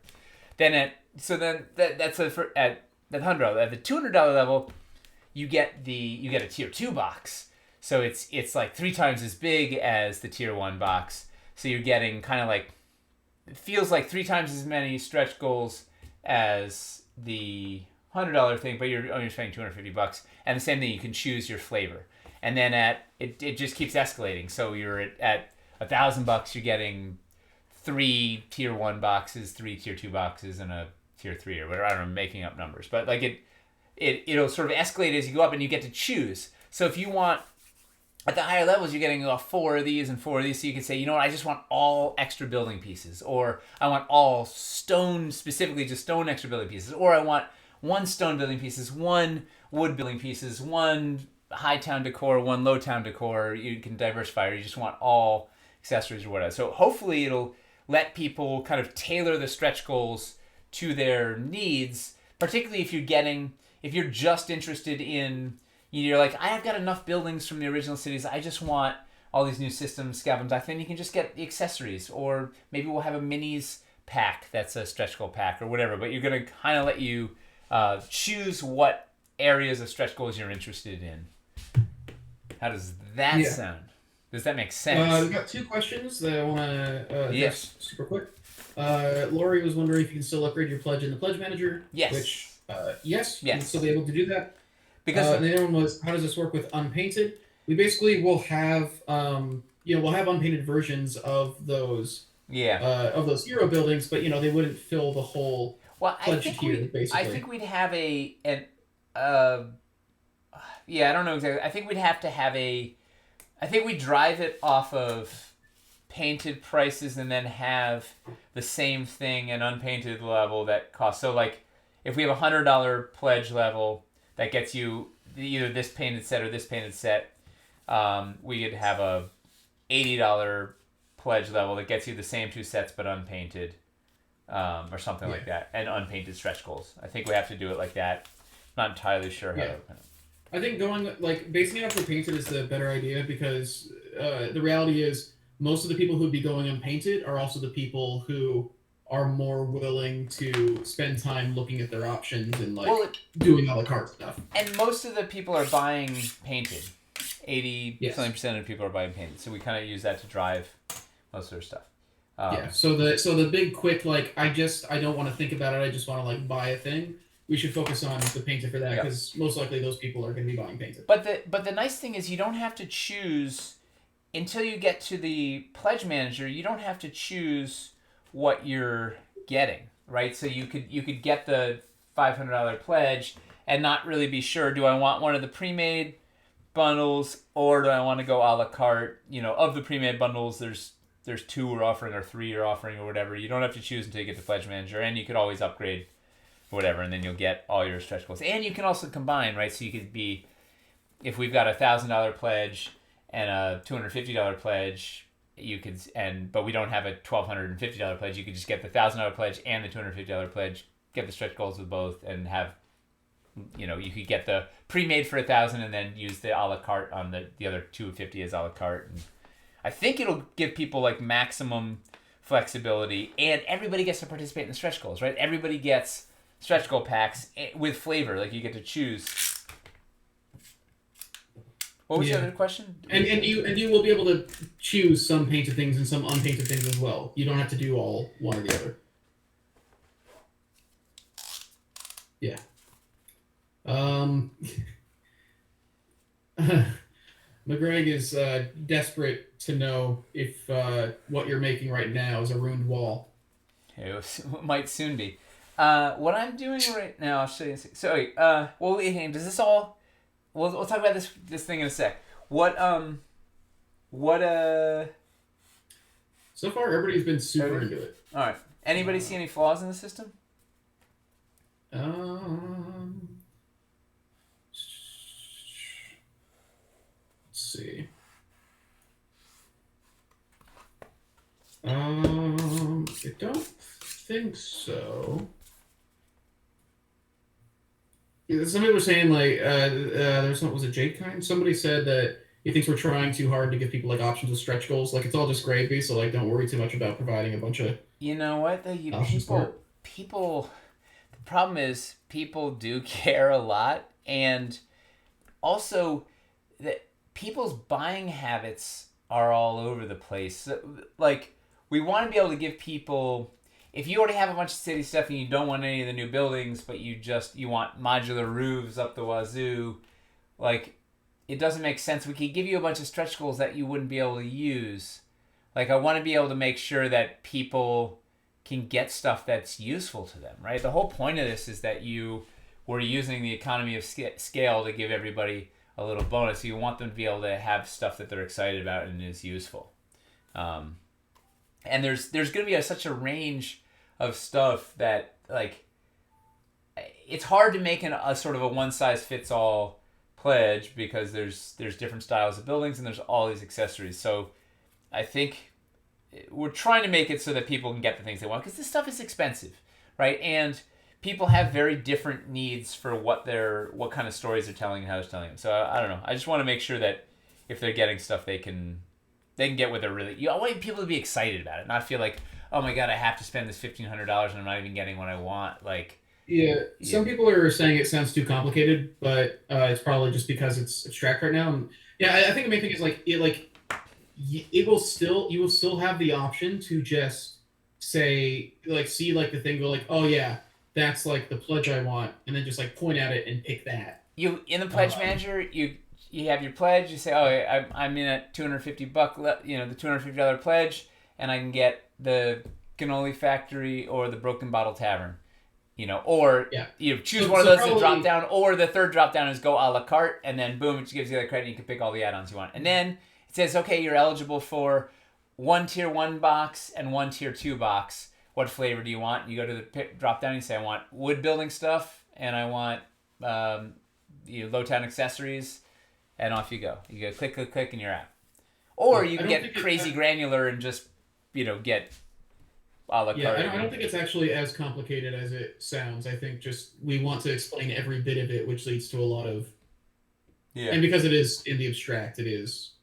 At that $100 at the $200 level, you get a tier 2 box. So it's like 3 times as big as the tier 1 box. So you're getting kind of like, it feels like 3 times as many stretch goals as the $100 thing, but you're only spending $250. And the same thing, you can choose your flavor. And then it just keeps escalating. So you're at $1,000, you're getting 3 tier 1 boxes, 3 tier 2 boxes, and a tier 3 or whatever. I don't know, I'm making up numbers, but like it'll sort of escalate as you go up, and you get to choose. So if you want, at the higher levels, you're getting 4 of these and 4 of these, so you can say, you know what, I just want all extra building pieces, or I want all stone, specifically just stone extra building pieces, or I want 1 stone building pieces, 1 wood building pieces, 1 high town decor, 1 low town decor. You can diversify, or you just want all accessories or whatever. So hopefully it'll let people kind of tailor the stretch goals to their needs, particularly if you're just interested in, you're like, I've got enough buildings from the original cities, I just want all these new systems, scavenge. Then you can just get the accessories, or maybe we'll have a minis pack that's a stretch goal pack or whatever, but you're going to kind of let you choose what areas of stretch goals you're interested in. How does that sound? Does that make sense? We've got 2 questions that I want to yes. super quick. Lori was wondering if you can still upgrade your pledge in the Pledge Manager. Yes. Which, yes, you can still be able to do that. Because and the other one was, how does this work with Unpainted? We basically will have, we'll have unpainted versions of those. Of those hero buildings, but they wouldn't fill the whole pledge tier. Basically, I think we'd have I don't know exactly. I think we'd have to have I think we drive it off of painted prices and then have the same thing an unpainted level that costs. So like, if we have $100 pledge level that gets you either this painted set or this painted set, we could have a $80 pledge level that gets you the same 2 sets but unpainted, or something like that, and unpainted stretch goals. I think we have to do it like that. Not entirely sure how to. I think basing it off of painted is the better idea, because the reality is most of the people who'd be going unpainted are also the people who are more willing to spend time looking at their options and doing a la carte stuff. And most of the people are buying painted. 80% of people are buying painted. So we kind of use that to drive most of their stuff. So the big quick, I don't want to think about it, I just want to buy a thing. We should focus on the painted for that, because most likely those people are going to be buying painted. But the nice thing is you don't have to choose until you get to the pledge manager. You don't have to choose what you're getting, right? So you could get the $500 pledge, and not really be sure, do I want one of the pre-made bundles or do I want to go a la carte? Of the pre-made bundles, there's two we're offering or three you're offering or whatever. You don't have to choose until you get the Pledge Manager, and you could always upgrade or whatever, and then you'll get all your stretch goals. And you can also combine, right? So you could be, if we've got a $1,000 pledge and a $250 pledge, but we don't have a $1,250 pledge. You could just get the $1,000 pledge and the $250 pledge, get the stretch goals with both, and have, you could get the pre-made for $1,000 and then use the a la carte on the other $250 as a la carte. And I think it'll give people like maximum flexibility, and everybody gets to participate in the stretch goals, right? Everybody gets stretch goal packs with flavor, like you get to choose. What was the other question? And you will be able to choose some painted things and some unpainted things as well. You don't have to do all one or the other. Yeah. McGreg is desperate to know if what you're making right now is a ruined wall. It might soon be. What I'm doing right now, I'll show you. So, wait, does this all... We'll talk about this thing in a sec. So far, everybody's been super into it. All right. Anybody see any flaws in the system? Let's see. I don't think so. Yeah, somebody was saying there's was it Jake Kind? Somebody said that he thinks we're trying too hard to give people like options with stretch goals. Like it's all just gravy, so like don't worry too much about providing a bunch of. You know what? People. The problem is people do care a lot, and also that people's buying habits are all over the place. Like we want to be able to give people. If you already have a bunch of city stuff and you don't want any of the new buildings, but you want modular roofs up the wazoo, like, it doesn't make sense. We could give you a bunch of stretch goals that you wouldn't be able to use. Like, I want to be able to make sure that people can get stuff that's useful to them, right? The whole point of this is that we're using the economy of scale to give everybody a little bonus. So you want them to be able to have stuff that they're excited about and is useful. And there's going to be such a range of stuff that, like, it's hard to make a sort of a one-size-fits-all pledge because there's different styles of buildings and there's all these accessories. So I think we're trying to make it so that people can get the things they want because this stuff is expensive, right? And people have very different needs for what kind of stories they're telling and how they're telling them. So I don't know. I just want to make sure that if they're getting stuff, they can get what they're really... I want people to be excited about it, not feel like, oh my god, I have to spend this $1,500 and I'm not even getting what I want. Like, some people are saying it sounds too complicated, but it's probably just because it's abstract right now. And I think the main thing is you will still have the option to just say see the thing go oh yeah, that's like the pledge I want, and then just point at it and pick that. You in the pledge manager you have your pledge. You say, oh, I'm in at $250, the $250 pledge, and I can get the Cannoli Factory or the Broken Bottle Tavern, or you choose one of those to drop down, or the third drop down is go a la carte, and then boom, it just gives you the credit. You can pick all the add-ons you want, and then it says, okay, you're eligible for one tier 1 box and one tier 2 box. What flavor do you want? You go to the drop down. You say, I want wood building stuff, and I want low town accessories. And off you go. You go click, and you're out. Or you can get crazy granular and just, get a la carte. Yeah, I don't think it's actually as complicated as it sounds. I think just we want to explain every bit of it, which leads to a lot of... Yeah. And because it is in the abstract, it is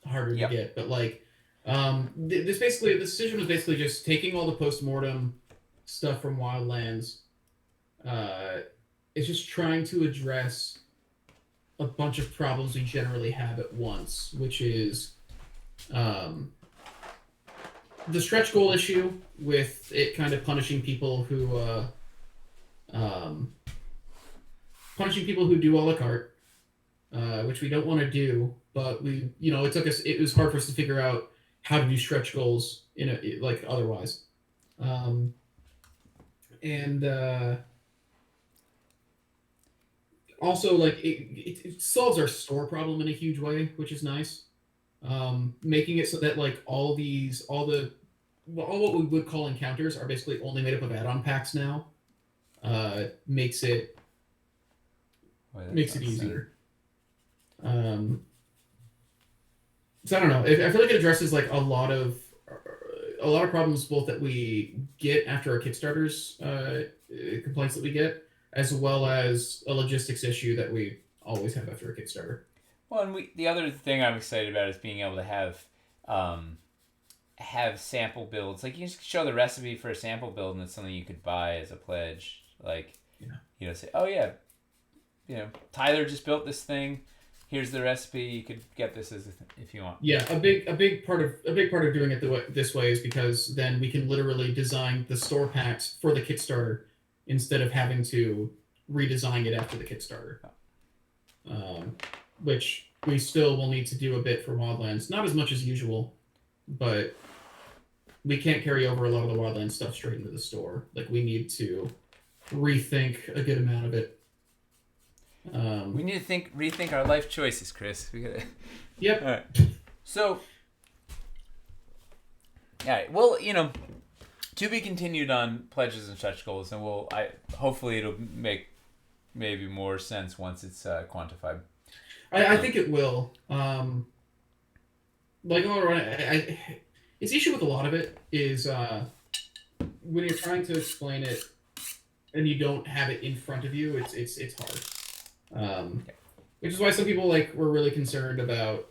harder to get. But, this decision was basically just taking all the post-mortem stuff from Wildlands. It's just trying to address a bunch of problems we generally have at once, which is the stretch goal issue with it kind of punishing people who do a la carte, which we don't want to do, but it was hard for us to figure out how to do stretch goals otherwise. also, like, it solves our store problem in a huge way, which is nice. Making it so that, like, all what we would call encounters are basically only made up of add-on packs now. Makes it Boy, easier. So I don't know. I feel like it addresses like a lot of problems both that we get after our Kickstarters complaints that we get, as well as a logistics issue that we always have after a Kickstarter. Well, and the other thing I'm excited about is being able to have sample builds. Like, you can show the recipe for a sample build, and it's something you could buy as a pledge. Like, say, oh yeah, Tyler just built this thing. Here's the recipe. You could get this if you want. Yeah, a big part of doing it this way is because then we can literally design the store packs for the Kickstarter instead of having to redesign it after the Kickstarter. Which we still will need to do a bit for Wildlands. Not as much as usual, but we can't carry over a lot of the Wildlands stuff straight into the store. Like, we need to rethink a good amount of it. We need to rethink our life choices, Chris. We gotta. Yep. All right. So, all right. Well, to be continued on pledges and stretch goals, and hopefully it'll make maybe more sense once it's quantified. I think it will. Like, all right, its issue with a lot of it is when you're trying to explain it and you don't have it in front of you, it's hard. Which is why some people were really concerned about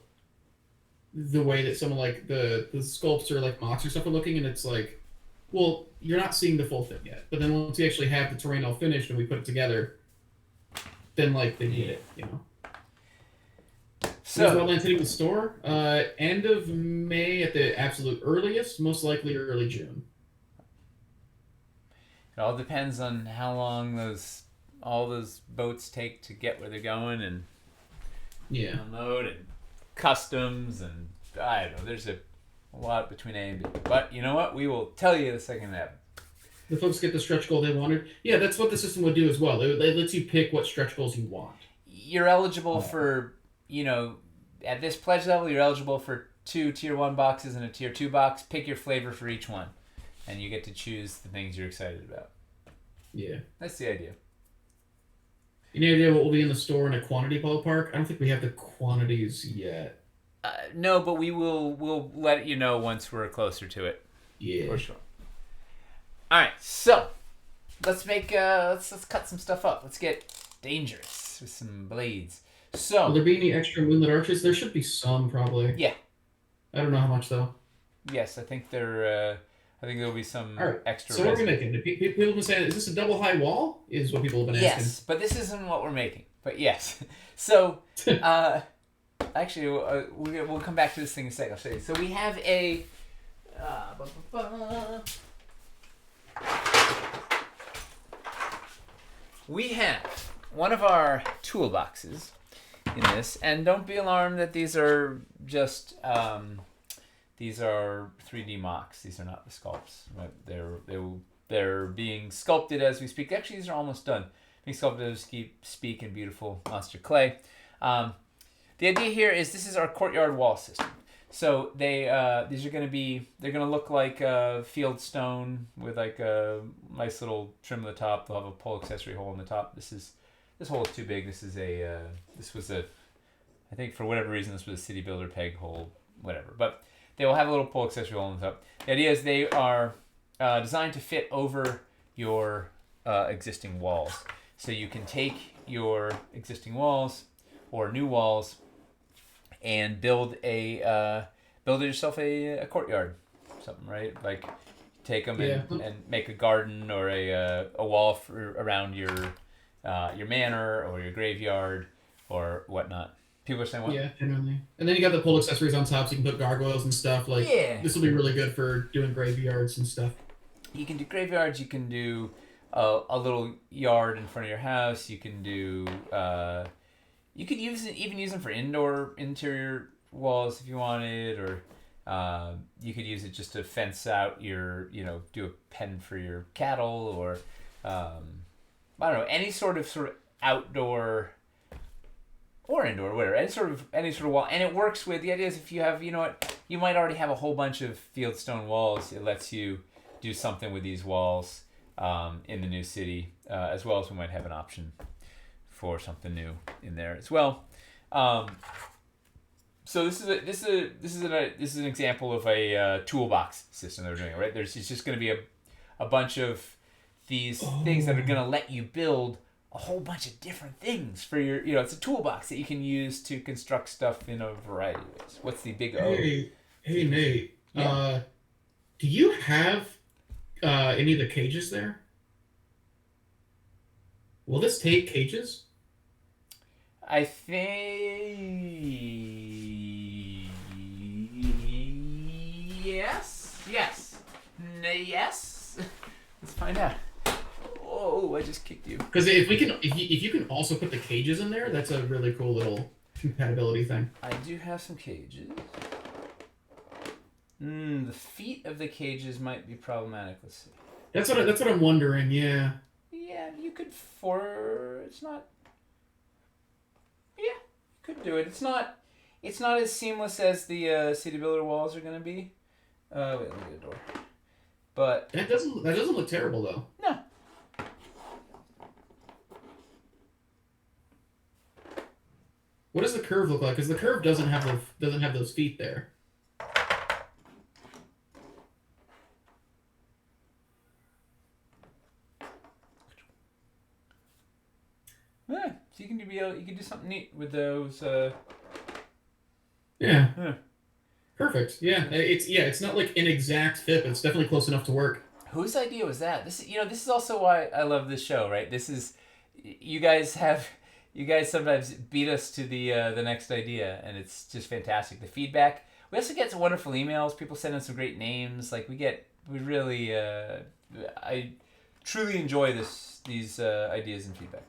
the way that some of the sculpts or mocks or stuff are looking, and it's like, well, you're not seeing the full thing yet. But then once we actually have the terrain all finished and we put it together, then they get it, So Wildlands hitting the store end of May at the absolute earliest, most likely early June. It all depends on how long all those boats take to get where they're going, and unload, and customs, and I don't know. There's a lot between A and B. But you know what? We will tell you the second it happens. The folks get the stretch goal they wanted. Yeah, that's what the system would do as well. It lets you pick what stretch goals you want. You're eligible for, at this pledge level, you're eligible for 2 Tier 1 boxes and a Tier 2 box. Pick your flavor for each one, and you get to choose the things you're excited about. Yeah. That's the idea. Any idea what will be in the store in a quantity ballpark? I don't think we have the quantities yet. No, but we'll let you know once we're closer to it. Yeah. For sure. All right, so let's let's cut some stuff up. Let's get dangerous with some blades. So, will there be any extra moonlit arches? There should be some, probably. Yeah. I don't know how much though. Yes, I think there'll be some extra. So what are we making? People have been saying, is this a double high wall? Is what people have been asking. Yes, but this isn't what we're making. But yes. So, actually, we'll come back to this thing in a second. I'll show you. So we have a. We have one of our toolboxes in this, and don't be alarmed that these are just these are 3D mocks. These are not the sculpts. Right? They're being sculpted as we speak. Actually, these are almost done. Being sculpted as we speak in beautiful monster clay. The idea here is this is our Courtyard Wall system. So these are going to look like field stone with a nice little trim at the top. They'll have a pole accessory hole in the top. This hole is too big. This was I think for whatever reason this was a city builder peg hole, whatever. But they will have a little pole accessory hole in the top. The idea is they are designed to fit over your existing walls. So you can take your existing walls or new walls and build yourself a courtyard, something, right? Like take them and make a garden or a wall around your manor or your graveyard or whatnot. People are saying what? Yeah, generally. And then you got the pole accessories on top, so you can put gargoyles and stuff. This will be really good for doing graveyards and stuff. You can do graveyards. You can do a little yard in front of your house. You can do. You could even use them for interior walls if you wanted, or you could use it just to fence out do a pen for your cattle, or I don't know, any sort of outdoor or indoor, whatever, any sort of wall, and it works with the idea is if you have, you might already have a whole bunch of fieldstone walls. It lets you do something with these walls in the new city, as well as we might have an option for something new in there as well. So this is an example of a toolbox system they're doing, right? It's just going to be a bunch of these things that are going to let you build a whole bunch of different things for your, it's a toolbox that you can use to construct stuff in a variety of ways. What's the big O? Hey, Nate. Yeah. Do you have any of the cages there? Will this take cages? I think yes. Let's find out. Oh, I just kicked you. Because if you can also put the cages in there, that's a really cool little compatibility thing. I do have some cages. The feet of the cages might be problematic. Let's see. That's what I'm wondering. Yeah. Yeah, you could it's not. Yeah, you could do it. It's not as seamless as the city builder walls are gonna be. Wait, let me get a door. But that doesn't look terrible though. No. What does the curve look like? Because the curve doesn't have those feet there. Yeah, so you can do something neat with those. Yeah. Perfect. Yeah, it's not like an exact fit, but it's definitely close enough to work. Whose idea was that? This is also why I love this show, right? This is you guys sometimes beat us to the next idea, and it's just fantastic. The feedback. We also get some wonderful emails. People send us some great names. Like we really I truly enjoy these ideas and feedback.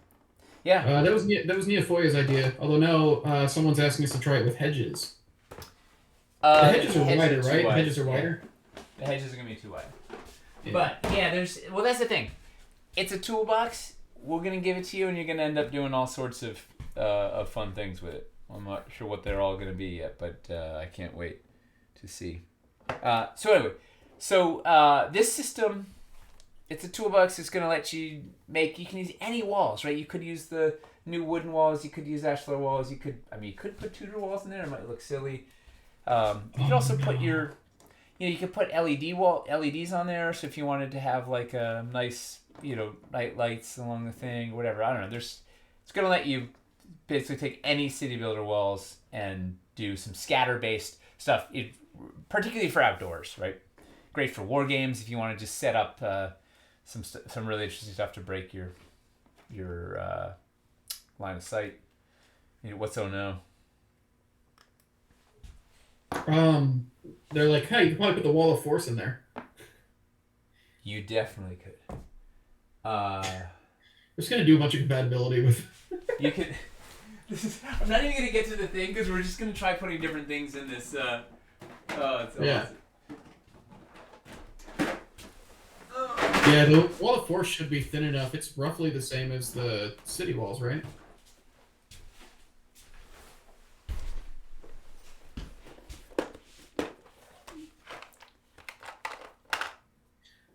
Yeah. That was Neofoya's idea. Although now someone's asking us to try it with hedges. The hedges are wider, right? The hedges are wider. The hedges are gonna be too wide. Yeah. But yeah, that's the thing. It's a toolbox. We're gonna give it to you, and you're gonna end up doing all sorts of fun things with it. I'm not sure what they're all gonna be yet, but I can't wait to see. So anyway, this system, it's a toolbox. It's gonna let you you can use any walls, right? You could use the new wooden walls. You could use ashlar walls. You could put Tudor walls in there. It might look silly. You could also put you could put LEDs on there. So if you wanted to have like a nice, night lights along the thing or whatever, I don't know. It's going to let you basically take any city builder walls and do some scatter based stuff, particularly for outdoors, right? Great for war games if you want to just set up some really interesting stuff to break your line of sight. What's oh no? They're like, hey, you could probably put the wall of force in there. You definitely could. We're just gonna do a bunch of compatibility with. You could. I'm not even gonna get to the thing because we're just gonna try putting different things in this. It's yeah. Yeah, the wall of force should be thin enough. It's roughly the same as the city walls, right?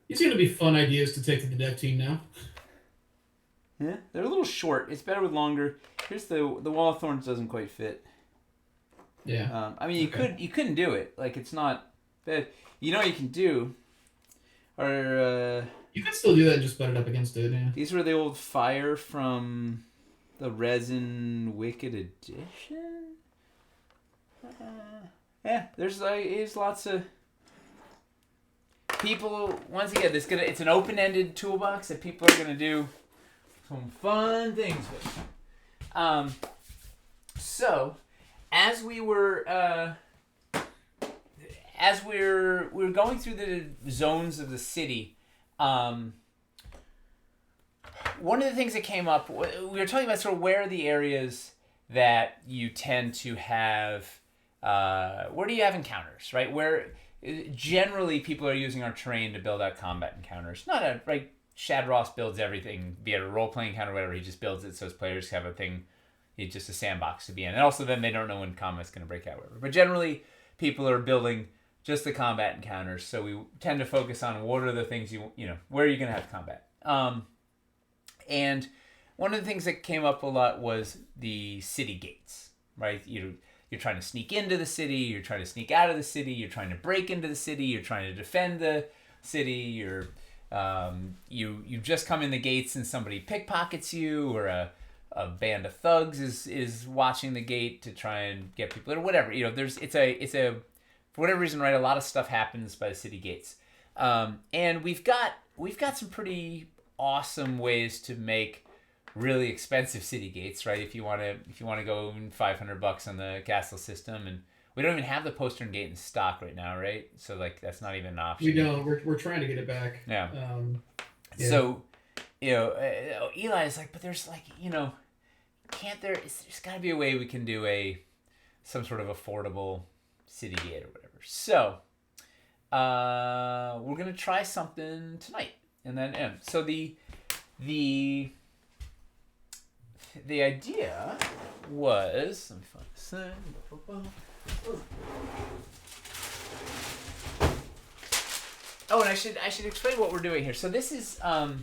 These are going to be fun ideas to take to the dev team now. Yeah, they're a little short. It's better with longer. Here's the wall of thorns doesn't quite fit. Yeah. You couldn't do it. Like it's not bad. What you can do are you can still do that and just butt it up against it. Yeah. These were the old fire from the Resin Wicked Edition. Yeah, there's lots of people. Once again, it's an open-ended toolbox that people are gonna do some fun things with. So as we were going through the zones of the city, one of the things that came up, we were talking about sort of where are the areas that you tend to have, where do you have encounters, right? Where generally people are using our terrain to build out combat encounters. Shad Ross builds everything, be it a role-playing encounter or whatever, he just builds it so his players have a thing, it's just a sandbox to be in. And also then they don't know when combat's going to break out. Whatever. But generally, people are building just the combat encounters. So we tend to focus on what are the things where are you going to have combat. And one of the things that came up a lot was the city gates, right? You're trying to sneak into the city, you're trying to sneak out of the city, you're trying to break into the city, you're trying to defend the city, you just come in the gates and somebody pickpockets you, or a band of thugs is watching the gate to try and get people, or whatever. It's a for whatever reason, right? A lot of stuff happens by the city gates, and we've got some pretty awesome ways to make really expensive city gates, right? If you want to go $500 on the castle system, and we don't even have the postern gate in stock right now, right? So like that's not even an option. We don't. We're trying to get it back. Yeah. Yeah. So, Eli's like, but there's like, can't there? There's got to be a way we can do some sort of affordable city gate or whatever. So, we're gonna try something tonight, and then so the idea was, let me find this thing. Oh, and I should explain what we're doing here. So this is like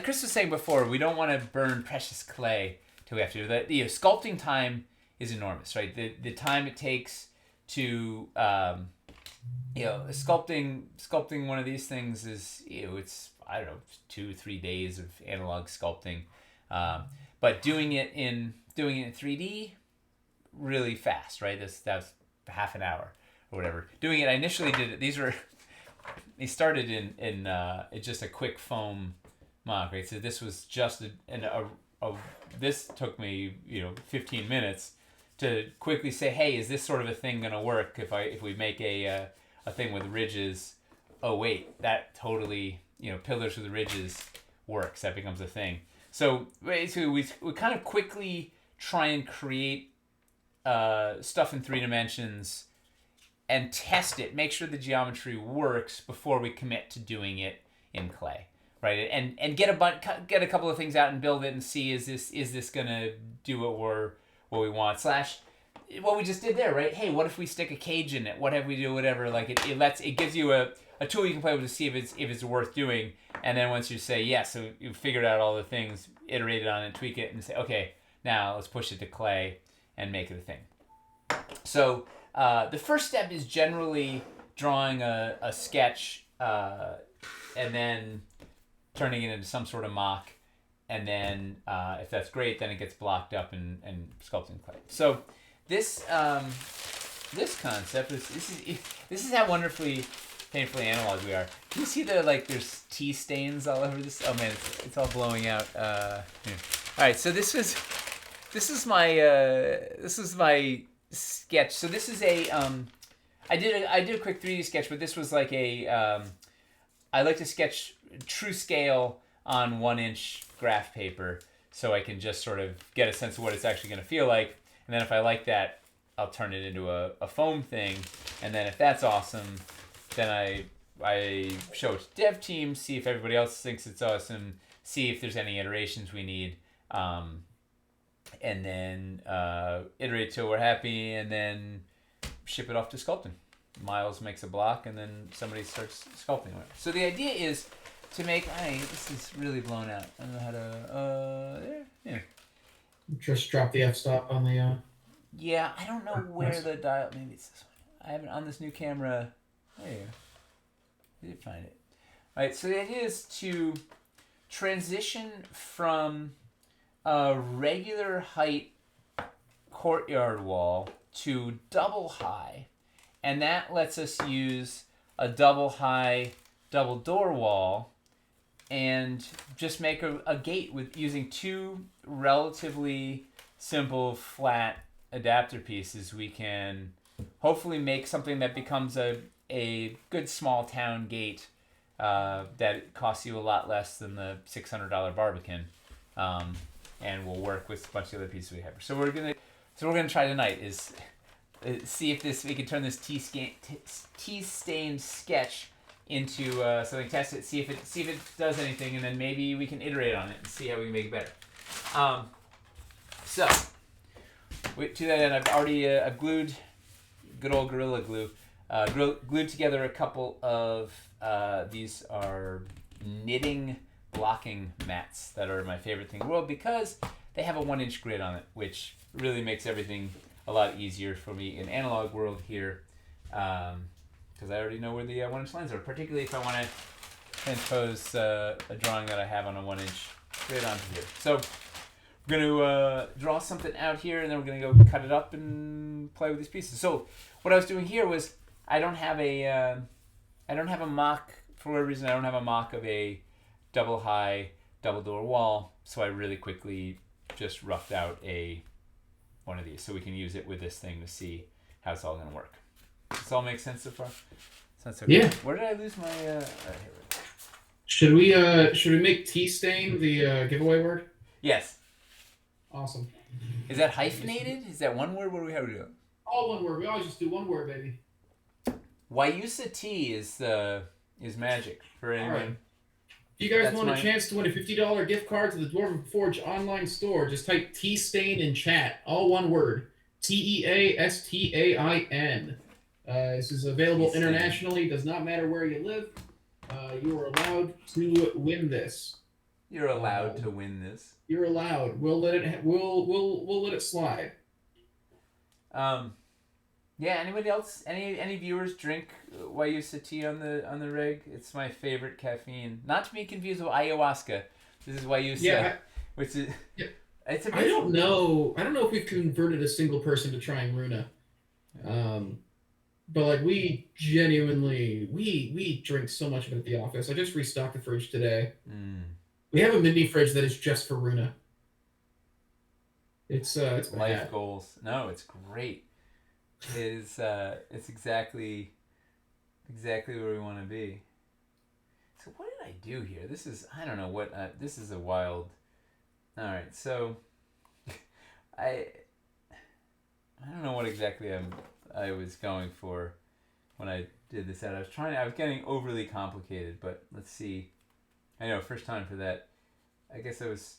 Chris was saying before, we don't want to burn precious clay till we have to. Sculpting time is enormous, right? The time it takes to sculpting one of these things is it's 2-3 days of analog sculpting, but doing it in 3D really fast, right? That's half an hour or whatever. Doing it, I initially did it. They started in just a quick foam mock, right? So this was just this took me 15 minutes to quickly say, hey, is this sort of a thing gonna work if we make a thing with ridges? Oh wait, that totally pillars with ridges works. That becomes a thing. So basically, we kind of quickly try and create stuff in 3 dimensions and test it, make sure the geometry works before we commit to doing it in clay, right? And get a couple of things out and build it and see is this gonna do what we want, / what we just did there, right? Hey, what if we stick a cage in it? What if we do whatever? Like it gives you a tool you can play with to see if it's worth doing. And then once you say yes, so you figured out all the things, iterated on it, tweak it, and say, okay, now let's push it to clay and make it a thing. So the first step is generally drawing a sketch and then turning it into some sort of mock. And then if that's great, then it gets blocked up and sculpting clay. So this concept this is how wonderfully painfully analog we are. Can you see there's tea stains all over this? Oh man, it's all blowing out. Here. All right, so this is my sketch. So this is I did a quick 3D sketch, but this was like I like to sketch true scale on 1-inch graph paper, so I can just sort of get a sense of what it's actually going to feel like. And then if I like that, I'll turn it into a foam thing. And then if that's awesome, then I show it to dev team, see if everybody else thinks it's awesome, see if there's any iterations we need, and then iterate till we're happy, and then ship it off to sculpting. Miles makes a block, and then somebody starts sculpting. So the idea is to make, this is really blown out. I don't know how to, there. Just drop the f-stop on the... Yeah, I don't know where the dial, maybe it's this one. I haven't, on this new camera, there you go. I did find it. All right, so the idea is to transition from a regular height courtyard wall to double high, and that lets us use a double high double door wall and just make a gate with using 2 relatively simple flat adapter pieces. We can hopefully make something that becomes a good small town gate that costs you a lot less than the $600 Barbican, and will work with a bunch of other pieces we have. So we're gonna try tonight is see if we can turn this tea stained sketch into something, test it, see if it does anything, and then maybe we can iterate on it and see how we can make it better. So, to that end, I've already I've glued, good old Gorilla Glue, glued together a couple of, these are knitting blocking mats that are my favorite thing in the world because they have a 1-inch grid on it, which really makes everything a lot easier for me in analog world here, because I already know where the 1-inch lines are, particularly if I want to transpose a drawing that I have on a 1-inch grid onto here. So we're going to draw something out here, and then we're going to go cut it up and play with these pieces. So what I was doing here was I don't have a mock, for whatever reason, I don't have a mock of a double high, double door wall, so I really quickly just roughed out one of these so we can use it with this thing to see how it's all going to work. Does this all make sense so far? Sounds okay. Yeah. Where did I lose my... here we go. Should we make T-stain the giveaway word? Yes. Awesome. Is that hyphenated? Is that one word? What do we have to do? All one word. We always just do one word, baby. Wayusa T is magic for anyone. All right. If you guys want a chance to win a $50 gift card to the Dwarven Forge online store, just type T-stain in chat. All one word. T-E-A-S-T-A-I-N. This is available T-stain. internationally. Does not matter where you live. You are allowed to win this. You're allowed to win this. You're allowed. We'll let it. We'll let it slide. Yeah. Anybody else? Any viewers drink Wayusa tea on the rig? It's my favorite caffeine. Not to be confused with ayahuasca. This is Wayusa, Yeah, which is. Yeah. It's a I don't know. I don't know if we've converted a single person to trying Runa. But like we genuinely we drink so much of it at the office. I just restocked the fridge today. We have a mini fridge that is just for Runa. It's life bad. goals. No, it's great. It is it's exactly where we want to be. So what did I do here? This is I don't know what this is a wild. All right, so I don't know what exactly I was going for when I did this out. I was getting overly complicated, but let's see. I know, first time for that. I guess I was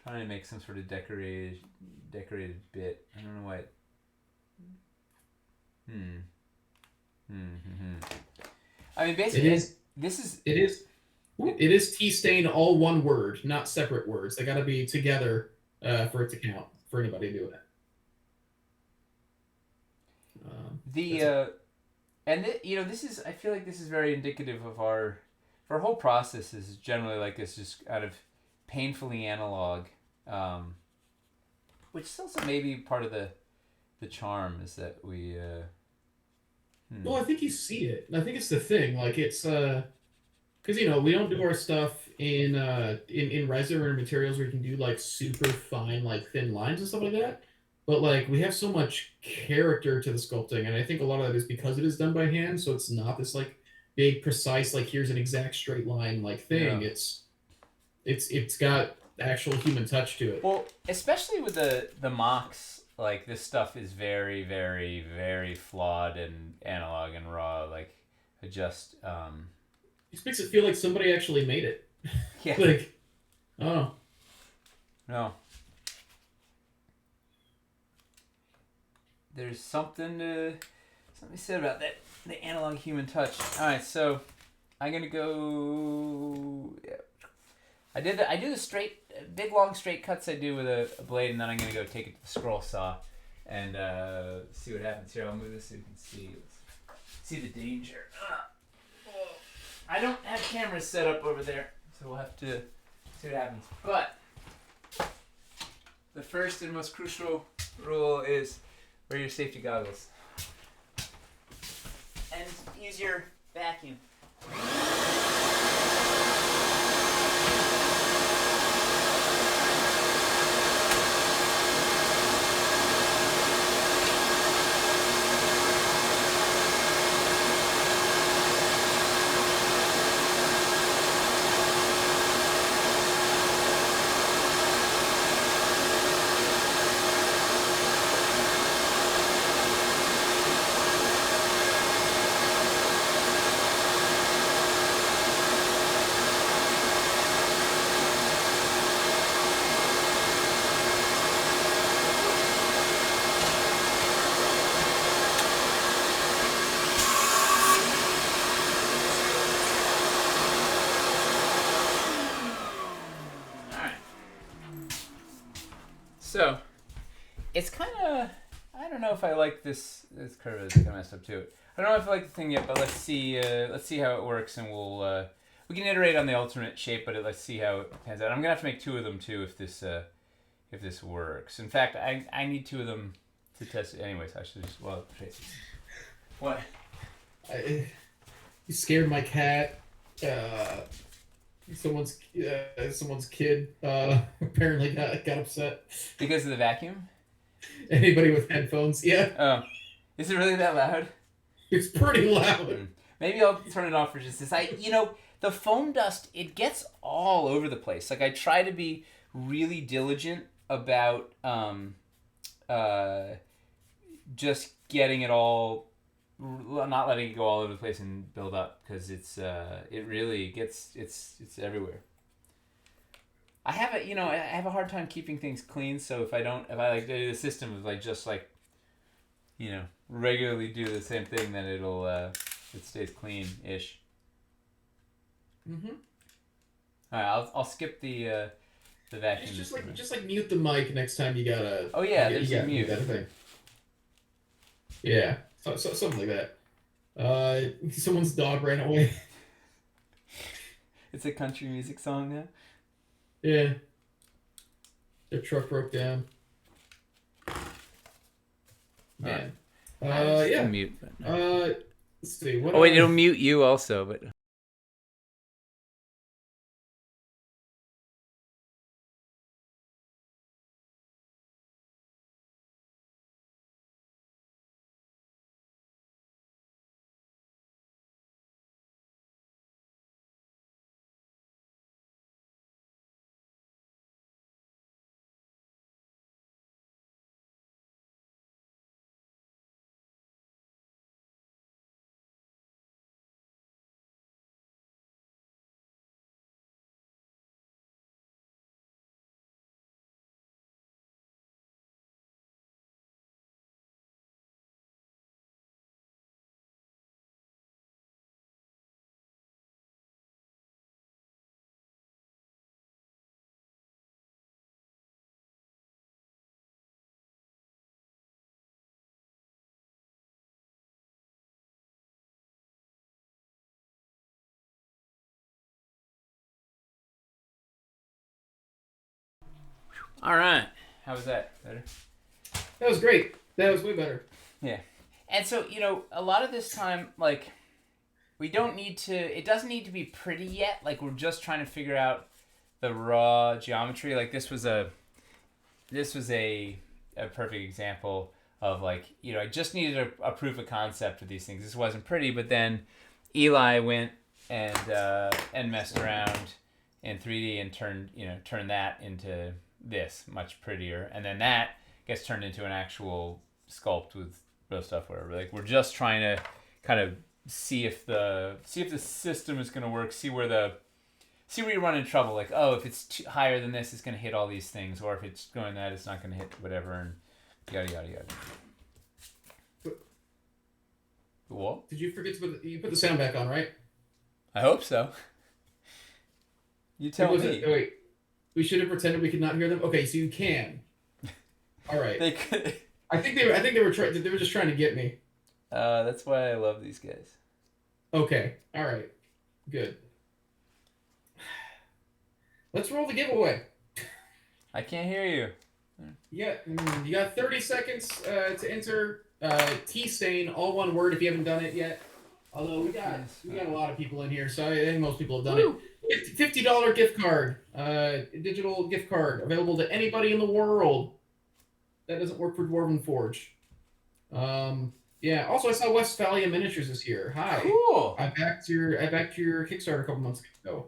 trying to make some sort of decorated bit. I don't know what. I mean, basically, it is T-stain all one word, not separate words. They got to be together for it to count for anybody doing it. This is. I feel like this is very indicative of our whole process is generally like this, just kind of painfully analog, which is also maybe part of the charm is that we. Well, I think you see it. I think it's the thing. Like it's because we don't do our stuff in resin or materials where you can do like super fine like thin lines and stuff like that. But like we have so much character to the sculpting, and I think a lot of that is because it is done by hand, so it's not this like big precise like here's an exact straight line like thing. Yeah. It's got actual human touch to it. Well, especially with the mocks, like this stuff is very, very, very flawed and analog and raw. Like it just it makes it feel like somebody actually made it. Yeah. Like, oh no. There's something said about that, the analog human touch. All right, so I'm gonna go. Yeah. I do the straight, big long straight cuts I do with a blade, and then I'm gonna go take it to the scroll saw and see what happens here. I'll move this so you can see the danger. I don't have cameras set up over there, so we'll have to see what happens. But the first and most crucial rule is wear your safety goggles and use your vacuum. It's kind of, I don't know if I like this curve is kind of messed up too. I don't know if I like the thing yet, but let's see how it works, and we can iterate on the alternate shape, but let's see how it pans out. I'm gonna have to make 2 of them too if this works. In fact, I need 2 of them to test it. Anyways, I should just trace it. What? You scared my cat. Someone's kid apparently got upset Because of the vacuum? Anybody with headphones? Yeah. Oh, is it really that loud? It's pretty loud. Maybe I'll turn it off for just this. The foam dust, it gets all over the place. Like, I try to be really diligent about just getting it all, not letting it go all over the place and build up, because it really gets, it's everywhere. I have a hard time keeping things clean, so if I like do the system of regularly do the same thing, then it stays clean-ish. Mm-hmm. Alright, I'll skip the vacuum. Just mute the mic next time you gotta. Oh yeah, there's a mute. That thing. Yeah, so something like that. Someone's dog ran away. It's a country music song now. Yeah. Their truck broke down. Man. Yeah. Mute. Let's see. What wait, it'll mute you also, but. All right. How was that? Better? That was great. That was way better. Yeah. And so, a lot of this time, we don't need to, it doesn't need to be pretty yet. Like, we're just trying to figure out the raw geometry. Like, this was a perfect example of, I just needed a proof of concept of these things. This wasn't pretty, but then Eli went and messed around in 3D and turned that into this much prettier, and then that gets turned into an actual sculpt with real stuff, whatever. Like, we're just trying to kind of see if the system is going to work, see where you run into trouble. Like, oh, if it's higher than this, it's going to hit all these things, or if it's going that, it's not going to hit whatever, and yada yada yada. What? Did you forget to put the sound back on, right? I hope so. You tell me. Wait. We should have pretended we could not hear them. Okay, so you can. All right. They could. I think they were just trying to get me. That's why I love these guys. Okay. All right. Good. Let's roll the giveaway. I can't hear you. Yeah, you got 30 seconds to enter. T-Stain, all one word if you haven't done it yet. Although we got a lot of people in here, so I think most people have done it. $50 gift card, digital gift card, available to anybody in the world. That doesn't work for Dwarven Forge. Yeah. Also, I saw Westphalia Miniatures this year. Hi. Cool. I backed your Kickstarter a couple months ago.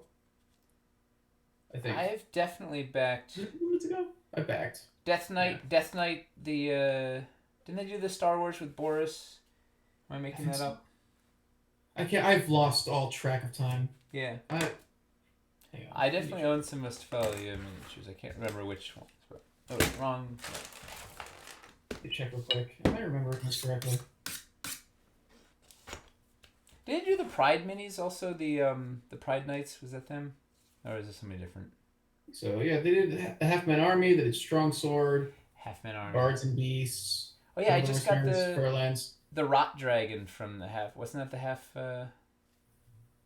I think. I've definitely backed. A couple months ago. I backed. Death Knight. Yeah. Death Knight. Didn't they do the Star Wars with Boris? Am I making that up? I can't. I've lost all track of time. Yeah. Hang on. I definitely own some Westphalia miniatures. I can't remember which ones. But wrong. Let me check real quick. I might remember this correctly. Did they do the Pride minis also? The Pride Knights, was that them? Or is it somebody different? So yeah, they did a Half-Man Army. They did Strong Sword. Half-man army. Bards and Beasts. Oh yeah, I just got Fairlands. the Rot Dragon from the half. Wasn't that the half?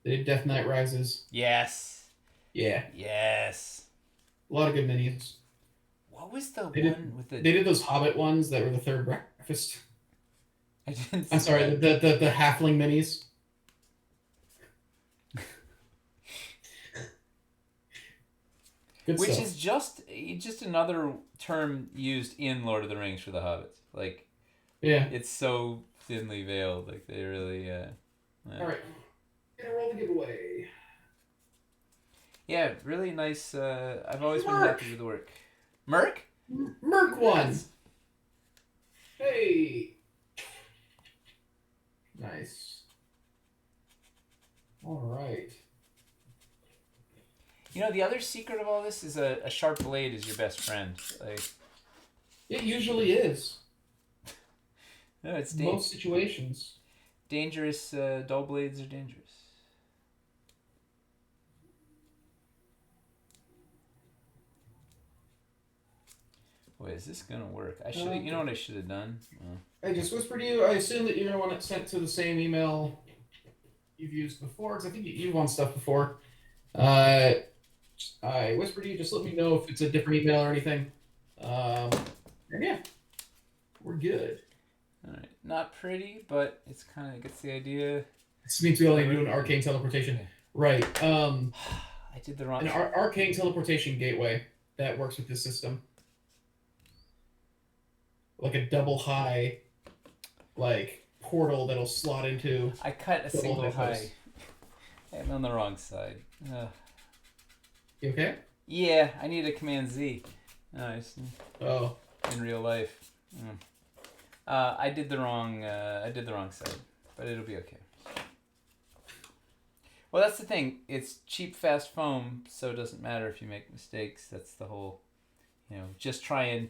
They did Death Knight Rises. Yes. Yeah. Yes. A lot of good minis. What was the with the? They did those Hobbit ones that were the third breakfast. I didn't. I'm sorry, the halfling minis. Good Which stuff. is just another term used in Lord of the Rings for the hobbits. Like, yeah, it's so thinly veiled. Like they really. All right, gonna roll the giveaway. Yeah, really nice. I've always been happy with the work. Merc? Merc one. Hey. Nice. All right. You know, the other secret of all this is a sharp blade is your best friend. Like, it usually is. No, it's most situations. Dangerous. Dull blades are dangerous. Boy, is this gonna work? I should. You know what I should have done? I just whispered to you. I assume that you're gonna want it sent to the same email you've used before, because I think you've won stuff before. I whispered to you. Just let me know if it's a different email or anything. And yeah, we're good. All right, not pretty, but it's kind of gets the idea. This means we only do an Arcane Teleportation, right? I did the wrong. An Arcane Teleportation gateway that works with this system. Like a double high, like portal that'll slot into. I cut a single high. I'm on the wrong side. You okay? Yeah, I need a Command Z. Nice. Oh. In real life. I did the wrong. I did the wrong side, but it'll be okay. Well, that's the thing. It's cheap, fast foam, so it doesn't matter if you make mistakes. That's the whole. Just try and.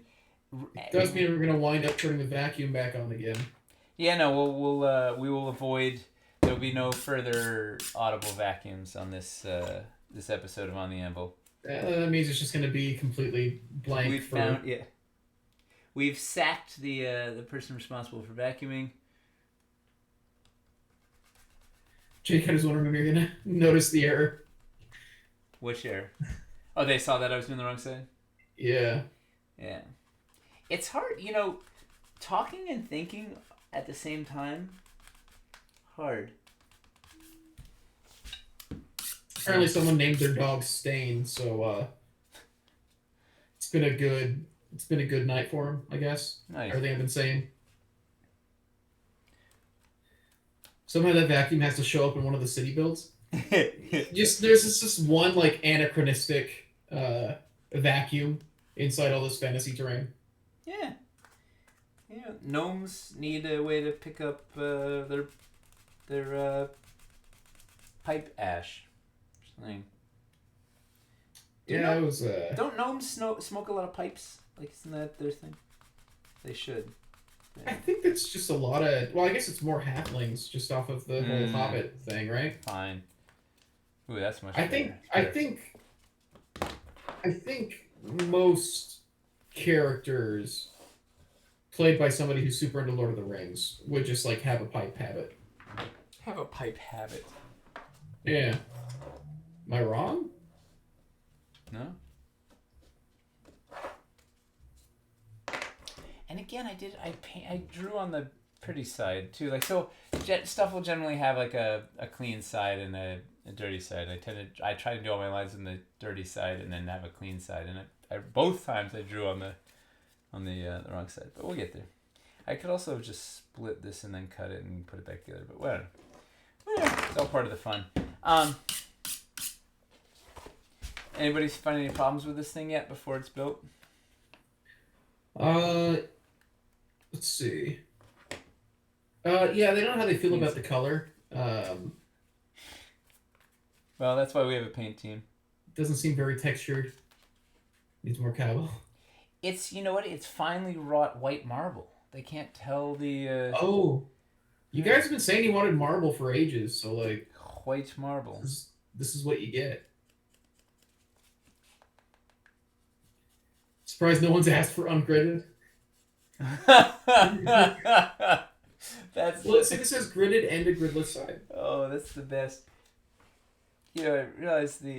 It does mean we're gonna wind up turning the vacuum back on again. Yeah, no, we will avoid. There'll be no further audible vacuums on this this episode of On the Anvil. That means it's just gonna be completely blank. We've sacked the person responsible for vacuuming. Jake, I was wondering if you're gonna notice the error. Which error? Oh, they saw that I was doing the wrong side? Yeah. Yeah. It's hard, talking and thinking at the same time. Hard. Apparently someone named their dog Stain, so it's been a good night for him, I guess. Nice. Everything I've been saying. Somehow that vacuum has to show up in one of the city builds. There's just one like anachronistic vacuum inside all this fantasy terrain. Yeah. Yeah. Gnomes need a way to pick up their pipe ash. Don't gnomes smoke a lot of pipes? Like, isn't that their thing? They should. I think that's just a lot of. Well, I guess it's more halflings just off of the whole Hobbit thing, right? Fine. Ooh, that's much. I think most characters played by somebody who's super into Lord of the Rings would just like have a pipe habit. Have a pipe habit. Yeah. Am I wrong? No. And again, I drew on the pretty side too. Like, so stuff will generally have like a clean side and a dirty side. I try to do all my lines on the dirty side and then have a clean side. And I both times I drew on the wrong side. But we'll get there. I could also just split this and then cut it and put it back together. But whatever. It's all part of the fun. Anybody find any problems with this thing yet before it's built? Let's see. Yeah, they don't know how they feel about the color. Well, that's why we have a paint team. Doesn't seem very textured. Needs more cobble. It's, you know what? It's finely wrought white marble. They can't tell the. Oh, you guys have been saying you wanted marble for ages, so like. White marble. This is what you get. Surprised no one's asked for ungraded. That's Well, see, this has gridded and a gridless side. oh, that's the best. You know, I realized I'm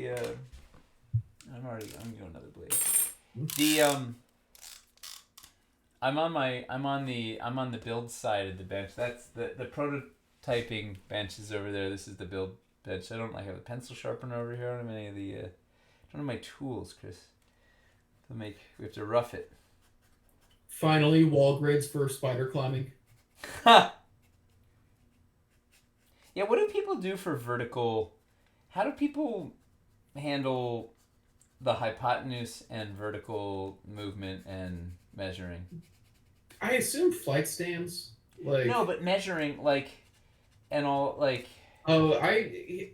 going another blade. The I'm on the build side of the bench. That's the prototyping bench is over there. This is the build bench. I don't have a pencil sharpener over here. I don't have any of the I don't have my tools, Chris. We have to rough it. Finally, wall grids for spider climbing. Ha! Yeah, what do people do for vertical? How do people handle the hypotenuse and vertical movement and measuring? I assume flight stands. Like No, but measuring and all oh,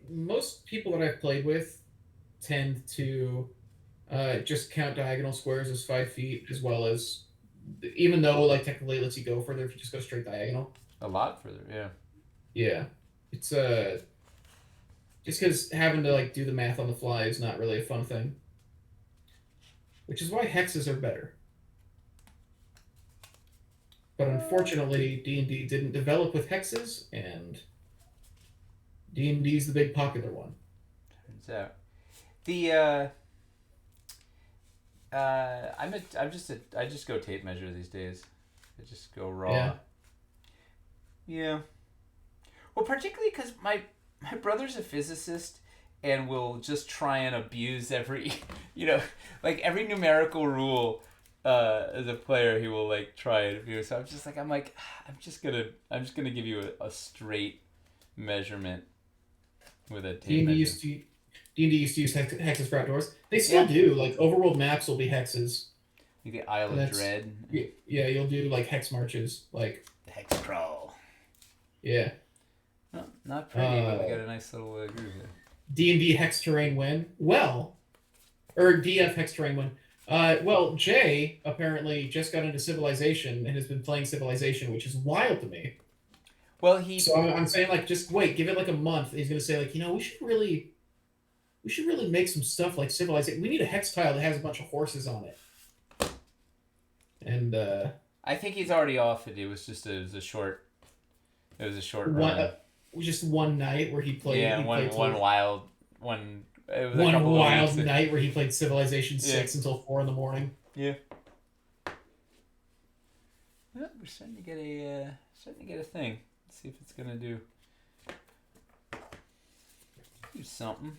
most people that I've played with tend to just count diagonal squares as 5 feet, as well as even though like technically it lets you go further if you just go straight diagonal. a lot further. Yeah. Yeah, it's just because having to like do the math on the fly is not really a fun thing. Which is why hexes are better. But unfortunately, D&D didn't develop with hexes, and D&D is the big popular one. Turns out, the I just go tape measure these days. I just go raw. Yeah. Well, particularly because my brother's a physicist and will just try and abuse every, every numerical rule. As a player, he will try and abuse. So I'm just I'm just gonna give you a straight measurement with a tape D&D measure. D&D used to use hexes for outdoors. They still do. Like overworld maps will be hexes. Like the Isle of Dread. Yeah, you'll do like hex marches, like the hex crawl. Yeah. No, not pretty, but we got a nice little groove there. D&D hex terrain win. Well, or DF hex terrain win. Well, Jay apparently just got into Civilization and has been playing Civilization, which is wild to me. Well, So I'm saying just wait, give it a month. He's gonna say we should really make some stuff like Civilization. We need a hex tile that has a bunch of horses on it. And I think he's already off it. It was a short run. Just one night where he played. Yeah, one wild night where he played Civilization 6 until 4 in the morning. Yeah. Yeah, we're starting to get a thing. Let's see if it's gonna do something.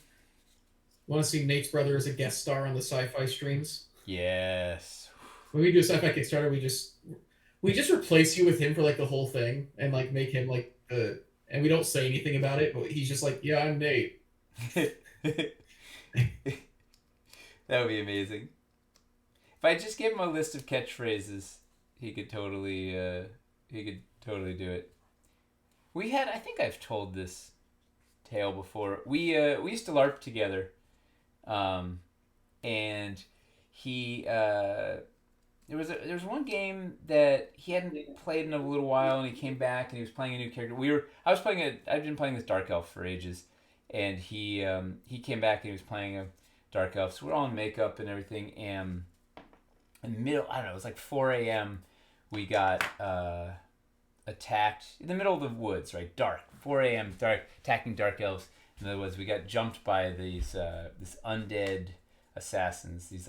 Want to see Nate's brother as a guest star on the sci-fi streams? Yes. When we do a sci-fi Kickstarter, we just replace you with him for the whole thing and make him and we don't say anything about it, but he's just yeah, I'm Nate. That would be amazing. If I just gave him a list of catchphrases, he could totally do it. I think I've told this tale before. We used to LARP together, and he there was one game that he hadn't played in a little while, and he came back and he was playing a new character. I've been playing this Dark Elf for ages, and he came back and he was playing a Dark Elf. So we're all in makeup and everything, and in the middle, I don't know, it was 4 a.m. We got attacked in the middle of the woods, right? Dark, 4 a.m. dark, attacking Dark Elves. In other words, we got jumped by these this undead assassins. These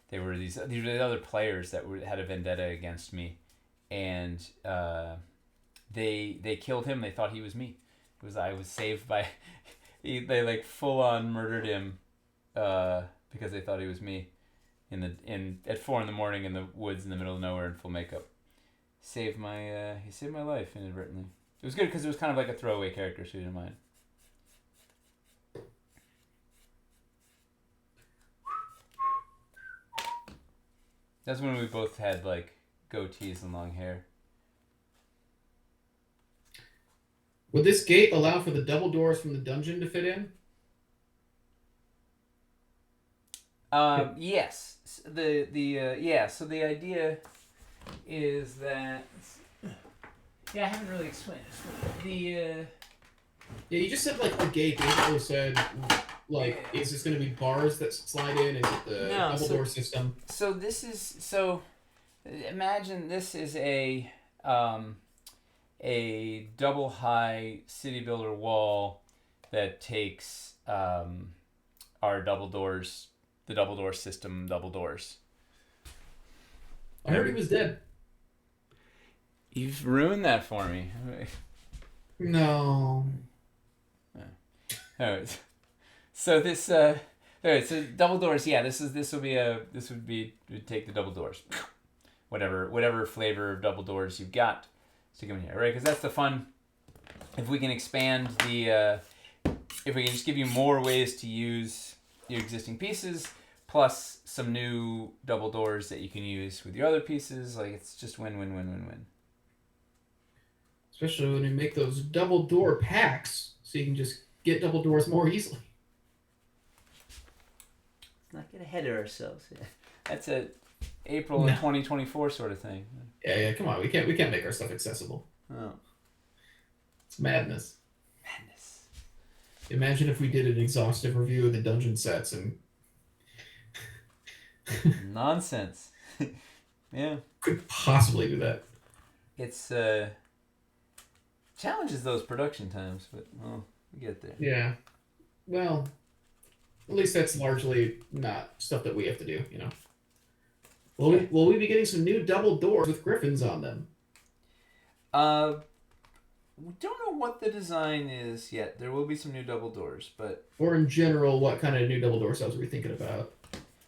they were these were the other players that had a vendetta against me, and they killed him. They thought he was me. I was saved by they full on murdered him because they thought he was me at 4 a.m. in the woods in the middle of nowhere in full makeup. He saved my life inadvertently. It was good because it was kind of like a throwaway character, so you didn't mind. That's when we both had goatees and long hair. Would this gate allow for the double doors from the dungeon to fit in? Yes. So the idea is that I haven't really explained it. Yeah, you just said the gate basically said is this going to be bars that slide in? Is it the double door system? So this is Imagine this is a double high city builder wall that takes our double doors, the double door system, double doors. I heard he was dead. You've ruined that for me. No. Alright. So this alright, so double doors, yeah, we'd take the double doors. Whatever flavor of double doors you've got, stick them in here, right? Because that's the fun. If we can expand if we can just give you more ways to use your existing pieces, plus some new double doors that you can use with your other pieces, like it's just win, win, win, win, win. Especially when you make those double door packs, so you can just get double doors more easily. Let's not get ahead of ourselves. That's a April of 2024 sort of thing. Yeah, come on. We can't make our stuff accessible. Oh. It's madness. Imagine if we did an exhaustive review of the dungeon sets and nonsense. Yeah. Could possibly do that. It's challenges those production times, but well, we get there. Yeah. Well, at least that's largely not stuff that we have to do, you know. Will we be getting some new double doors with griffins on them? We don't know what the design is yet. There will be some new double doors, but... Or in general, what kind of new double door cells are we thinking about?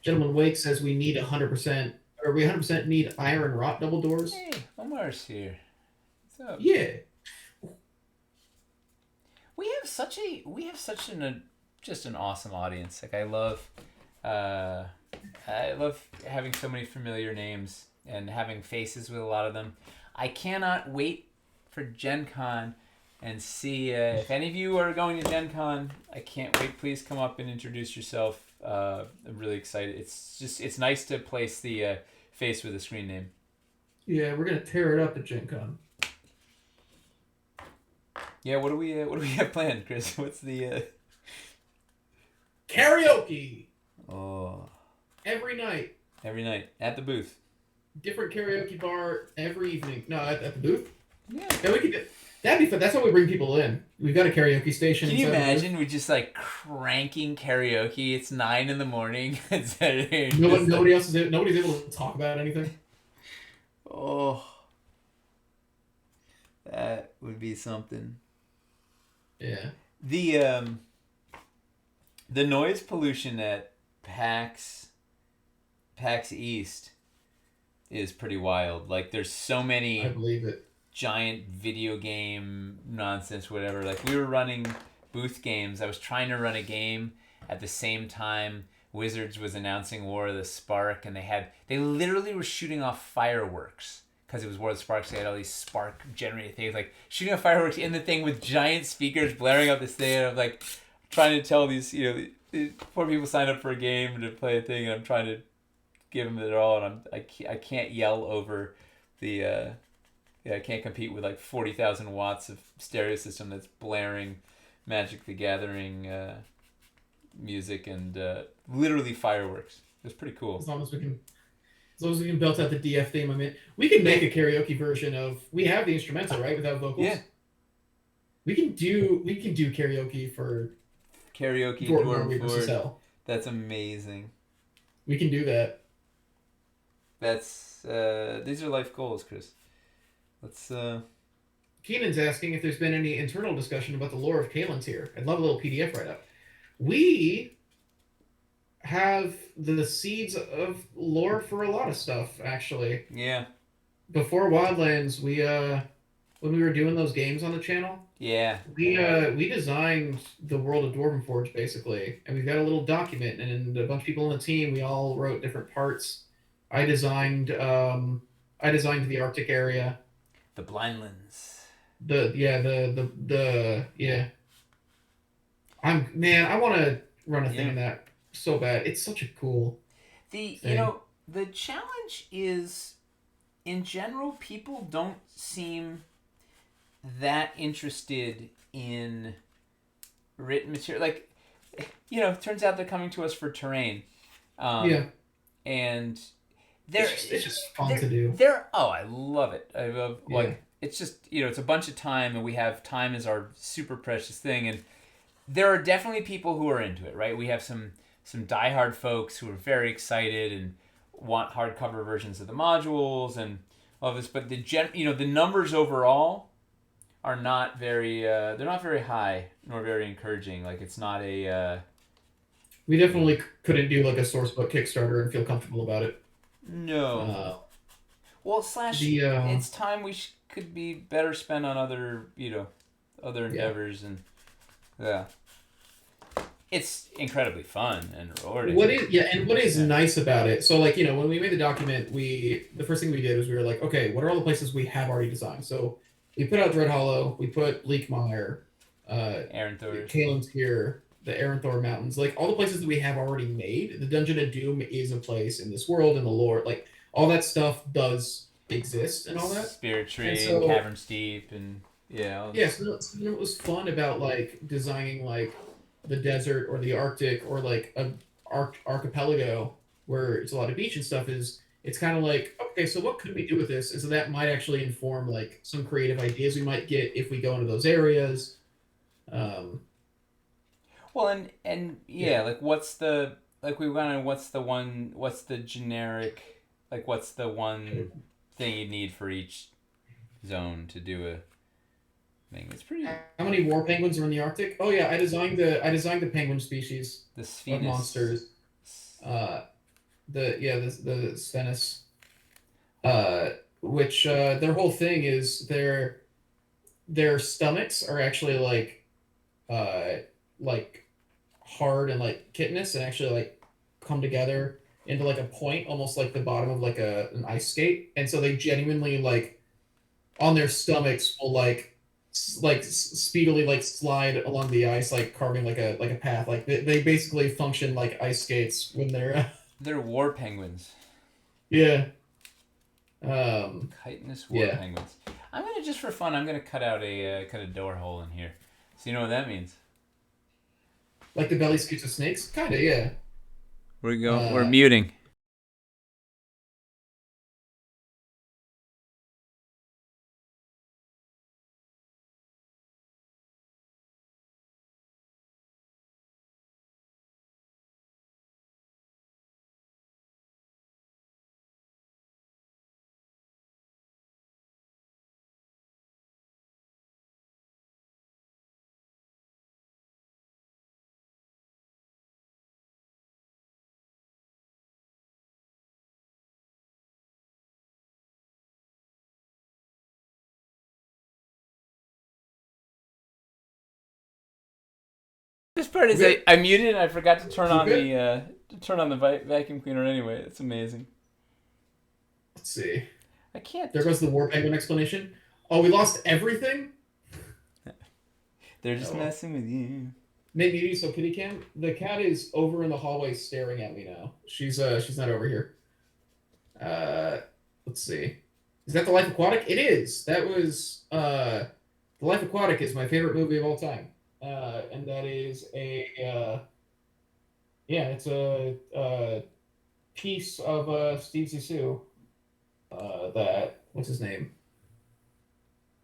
Gentleman Wake says we need 100%, or we 100% need iron rot double doors. Hey, Omar's here. What's up? Yeah. We have such just an awesome audience. Like I love having so many familiar names and having faces with a lot of them. I cannot wait for Gen Con and see if any of you are going to Gen Con. I can't wait. Please come up and introduce yourself. I'm really excited. It's nice to place the face with a screen name. Yeah, we're gonna tear it up at Gen Con. Yeah, what do we have planned, Chris? What's the karaoke? Oh. Every night. Every night at the booth. Different karaoke bar every evening. No, at the booth. Yeah, we could. That'd be fun. That's how we bring people in. We've got a karaoke station. Can you imagine? We just like cranking karaoke. It's 9 a.m. Nobody's able to talk about anything. Oh, that would be something. Yeah. The noise pollution at PAX East is pretty wild. Like there's so many. I believe it. Giant video game nonsense, whatever. Like we were running booth games. I was trying to run a game at the same time Wizards was announcing War of the Spark, and they literally were shooting off fireworks because it was War of the Sparks. They had all these spark generated things, like shooting off fireworks in the thing with giant speakers blaring up this thing. And I'm like trying to tell these, these poor people signed up for a game to play a thing, and I'm trying to give them it all, and I can't yell over the. I can't compete with like 40,000 watts of stereo system that's blaring Magic the Gathering music and literally fireworks. It's pretty cool. As long as we can belt out the DF theme. I mean, we can make a karaoke version of. We have the instrumental, right, without vocals. Yeah. We can do karaoke for. Karaoke Dwarven Forge. That's amazing. We can do that. That's these are life goals, Chris. Let's. Keenan's asking if there's been any internal discussion about the lore of Kalen's here. I'd love a little PDF write-up. We have the seeds of lore for a lot of stuff, actually. Yeah. Before Wildlands, we when we were doing those games on the channel. Yeah. We designed the world of Dwarven Forge basically, and we've got a little document, and a bunch of people on the team. We all wrote different parts. I designed the Arctic area. The Blindlands. I want to run a thing in that so bad. It's such a cool thing. The challenge is, in general, people don't seem that interested in written material. Like, it turns out they're coming to us for terrain. And it's just fun to do. I love it. I love it's just it's a bunch of time, and we have time as our super precious thing, and there are definitely people who are into it, right? We have some diehard folks who are very excited and want hardcover versions of the modules and all this, but the numbers overall are not very they're not very high nor very encouraging. Like it's not a we definitely couldn't do like a source book Kickstarter and feel comfortable about it. No. Well, it's time could be better spent on other other endeavors and it's incredibly fun and rewarding. What is nice about it? So like when we made the document, the first thing we did was we were like, okay, what are all the places we have already designed? So we put out Dread Hollow, we put Bleakmire, Aranthor, Kalen's here, the Aranthor Mountains, like all the places that we have already made. The Dungeon of Doom is a place in this world, and the lore, like all that stuff does exist and all that. Spirit Tree, and Cavern's Deep, and so what was fun about like designing like the desert or the Arctic or like a archipelago where it's a lot of beach and stuff is it's kind of like, okay, so what could we do with this? And so that might actually inform like some creative ideas we might get if we go into those areas. Well, and like what's the generic, like what's the one thing you need for each zone to do a thing? It's pretty. How many war penguins are in the Arctic? Oh yeah, I designed the penguin species. The Sphinx monsters. The Sphinx. Which their whole thing is their stomachs are actually like hard and like chitinous and actually like come together into like a point, almost like the bottom of like an ice skate, and so they genuinely like on their stomachs will like speedily like slide along the ice, like carving like a path. Like they basically function like ice skates when they're they're war penguins. Yeah. Chitinous war penguins. I'm gonna, just for fun, I'm gonna cut a door hole in here. So you know what that means? Like the belly scoots of snakes? Kinda, yeah. We're muting. This part is I muted and I forgot to turn on the vacuum cleaner anyway. It's amazing. Let's see. I can't. There goes the war penguin explanation. Oh, we lost everything? They're just messing with you. Nate Muty, so kitty cam. The cat is over in the hallway staring at me now. She's not over here. Let's see. Is that the Life Aquatic? It is. That was the Life Aquatic is my favorite movie of all time. And that is it's a piece of Steve Zissou. What's his name?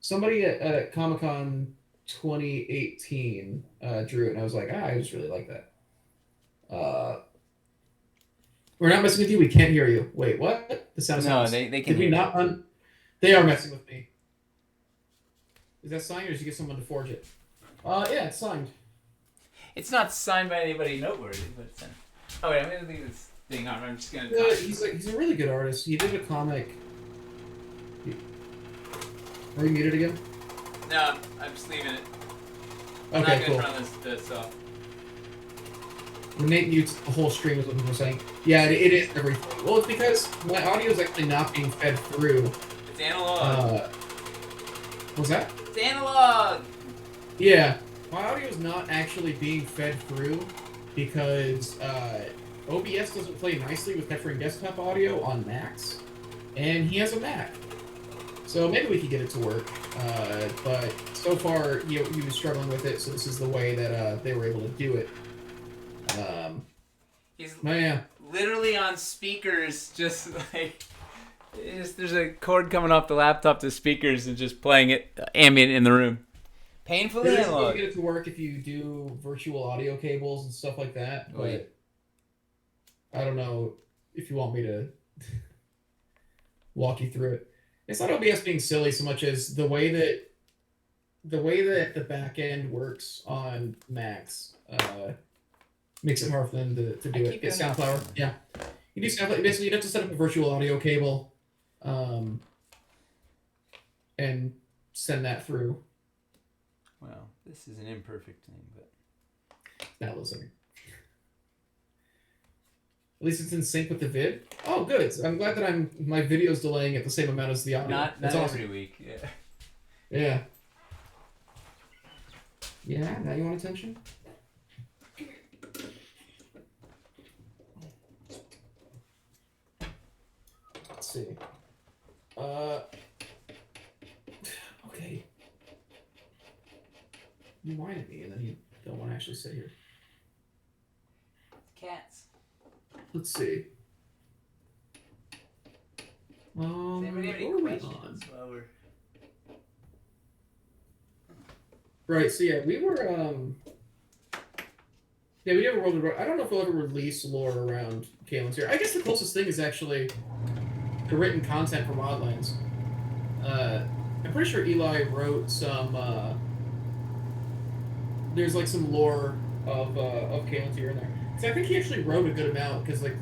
Somebody at Comic-Con 2018 drew it, and I was like, I just really like that. We're not messing with you. We can't hear you. Wait, what? The sound. No, they can. Did we not run? They are messing with me. Is that signed, or did you get someone to forge it? Yeah, it's signed. It's not signed by anybody noteworthy, but it's signed. Oh wait, I'm gonna leave this thing on. I'm just gonna. He's a really good artist. He did a comic. Are you muted again? No, I'm just leaving it. Okay, I'm not cool. gonna turn this off. When Nate mutes, the whole stream is what people are saying. Yeah, it is everything. Well, it's because my audio is actually not being fed through. It's analog. What's that? It's analog. Yeah, my audio is not actually being fed through because OBS doesn't play nicely with capturing desktop audio on Macs, and he has a Mac. So maybe we could get it to work, but so far he was struggling with it, so this is the way that they were able to do it. He's literally on speakers, just like there's a cord coming off the laptop to speakers and just playing it ambient in the room. Painfully There is a way analog. to get it to work if you do virtual audio cables and stuff like that, but Wait. I don't know if you want me to walk you through it. It's not OBS being silly so much as the way that the back end works on Macs makes it hard for them to do it. Get sound power. Yeah. You do sound basically you'd have to set up a virtual audio cable and send that through. Well, this is an imperfect thing, but Now listening. At least it's in sync with the vid. Oh, good. I'm glad that my video's delaying at the same amount as the audio. not That's awesome. every week. Yeah. Yeah. Yeah. Now you want attention? Let's see. Okay. You whine at me, and then you don't want to actually sit here. Cats. Let's see. Does anybody have any what are we questions on? while we're... Right, so yeah, we were we never rolled I don't know if we'll ever release lore around Kalen's here. I guess the closest thing is actually the written content for Modlands. I'm pretty sure Eli wrote some there's like some lore of Kalen's here in there. Because I think he actually wrote a good amount because like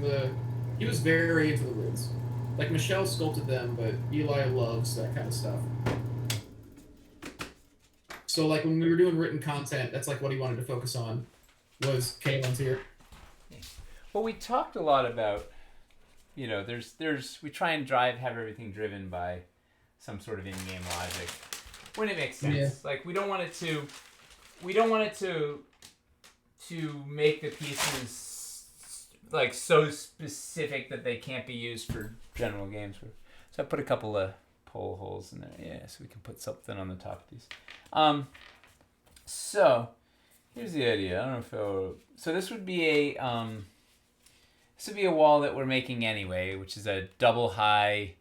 he was very into the runes. Like Michelle sculpted them, but Eli loves that kind of stuff. So like when we were doing written content, that's like what he wanted to focus on was Kalen's here. Well, we talked a lot about, you know, we try and have everything driven by some sort of in-game logic when it makes sense. Yeah. Like we don't want it to make the pieces like so specific that they can't be used for general games. So I put a couple of pole holes in there, yeah, so we can put something on the top of these. So here's the idea. I don't know if so this would be a wall that we're making anyway, which is a double high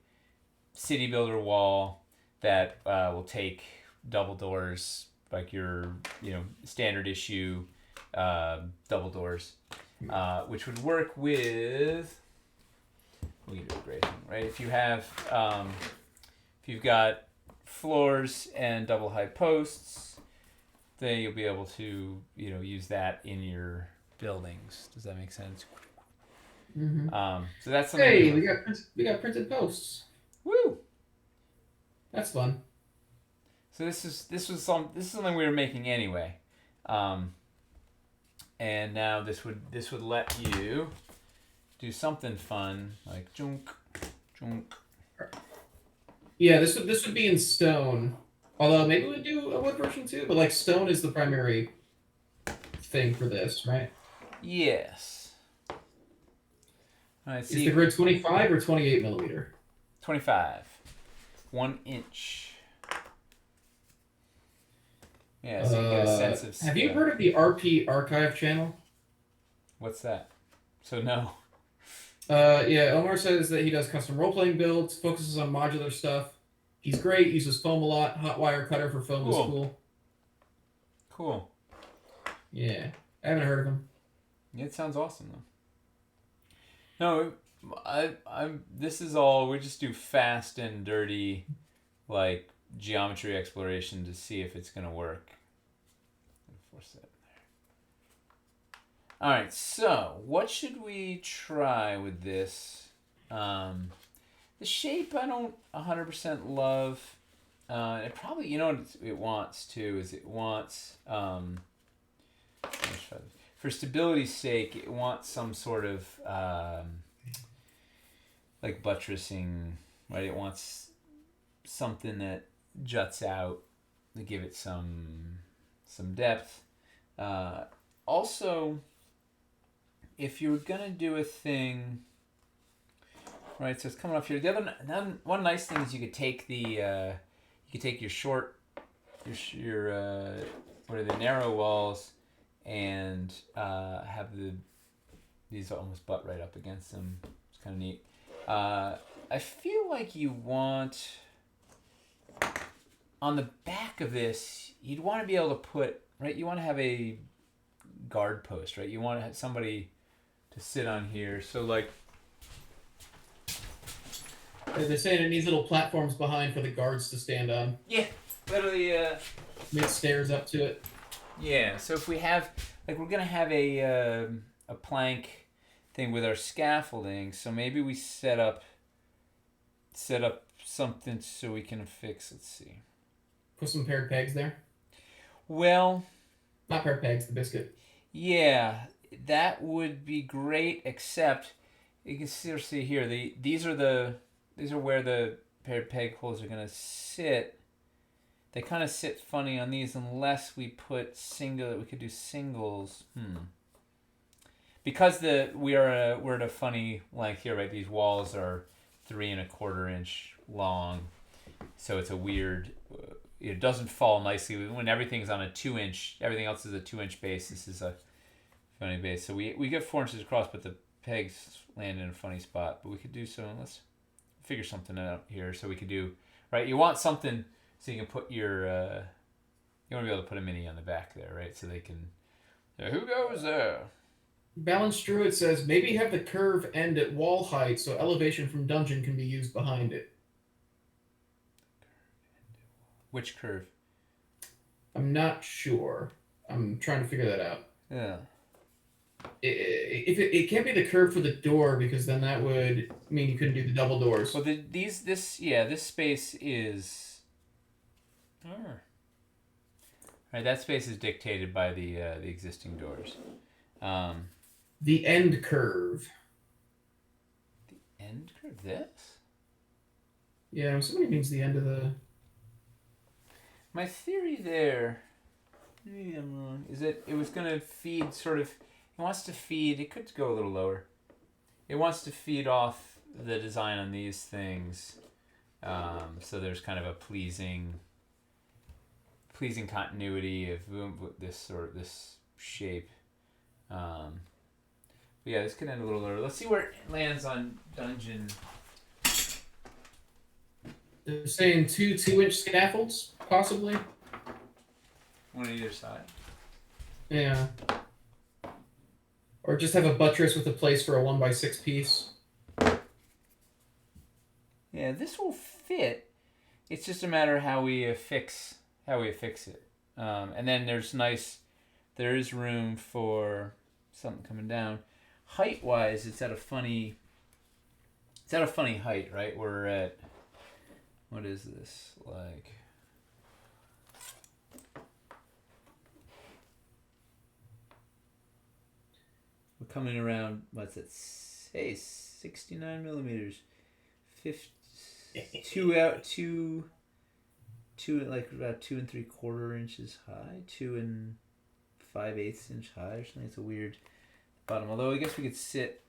city builder wall that will take double doors, like your standard issue double doors, which would work with, we can do a great thing, right? If you've got floors and double high posts, then you'll be able to use that in your buildings. Does that make sense? Mm-hmm. So that's something. Hey, we got printed posts. Woo! That's fun. So this is something we were making anyway, and now this would let you do something fun like junk. Yeah, this would be in stone. Although maybe we'd do a wood version too, but like stone is the primary thing for this, right? Yes. All right, Is the grid 25 or 28 millimeter? 25. 1 inch. Yeah, so you get a sense of scale. Have you heard of the RP Archive channel? What's that? So no. Yeah, Omar says that he does custom role-playing builds, focuses on modular stuff. He's great, uses foam a lot. Hot wire cutter for foam is cool. Cool. Yeah, I haven't heard of him. Yeah, it sounds awesome though. No, this is all, we just do fast and dirty, like, geometry exploration to see if it's going to work. Force that in there. Alright, so, what should we try with this? The shape I don't 100% love. It probably, you know what it wants too, is it wants, for stability's sake, it wants some sort of, like buttressing, right? It wants something that juts out to give it some depth. Also, if you're gonna do a thing, right? So it's coming off here. One nice thing is you could take your narrow walls and have these almost butt right up against them. It's kind of neat. I feel like you want, on the back of this, you'd want to be able to put, right, you want to have a guard post, right? You want to have somebody to sit on here. So, like, they're saying it needs little platforms behind for the guards to stand on. Yeah, literally. Make stairs up to it. Yeah, so if we have, like, we're gonna have a plank thing with our scaffolding, so maybe we set up something so we can fix. Let's see. Put some paired pegs there. Well, not paired pegs, the biscuit. Yeah, that would be great. Except you can see here. These are where the paired peg holes are gonna sit. They kind of sit funny on these unless we put we could do singles. Because we're at a funny length here, right? These walls are 3 1/4 inch long, so it's a weird. It doesn't fall nicely when everything's on a 2 inch. Everything else is a 2 inch base. This is a funny base, so we get 4 inches across, but the pegs land in a funny spot. But we could do so. Let's figure something out here. So we could do right. You want something so you can put your. You want to be able to put a mini on the back there, right? So they can. Who goes there? Balanced Druid says maybe have the curve end at wall height so elevation from dungeon can be used behind it. Which curve? I'm not sure. I'm trying to figure that out. Yeah. If it can't be the curve for the door, because then that would mean you couldn't do the double doors. Well, this space is. Right, that space is dictated by the existing doors. The end curve. The end curve? This? Yeah, somebody means the end of the... My theory there, maybe I'm wrong, is that it was going to feed sort of... It wants to feed... It could go a little lower. It wants to feed off the design on these things. So there's kind of a pleasing continuity of this shape. But yeah, this could end a little lower. Let's see where it lands on dungeon. They're saying 2 2-inch scaffolds, possibly. One on either side. Yeah. Or just have a buttress with a place for a 1x6 piece. Yeah, this will fit. It's just a matter of how we fix it. And then there is room for something coming down. Height wise, it's at a funny height, right? We're at, what is this like? We're coming around, what's it say, 69 millimeters, 2 like about 2 3/4 inches high, 2 5/8 inch high or something. It's a weird bottom. Although I guess we could sit.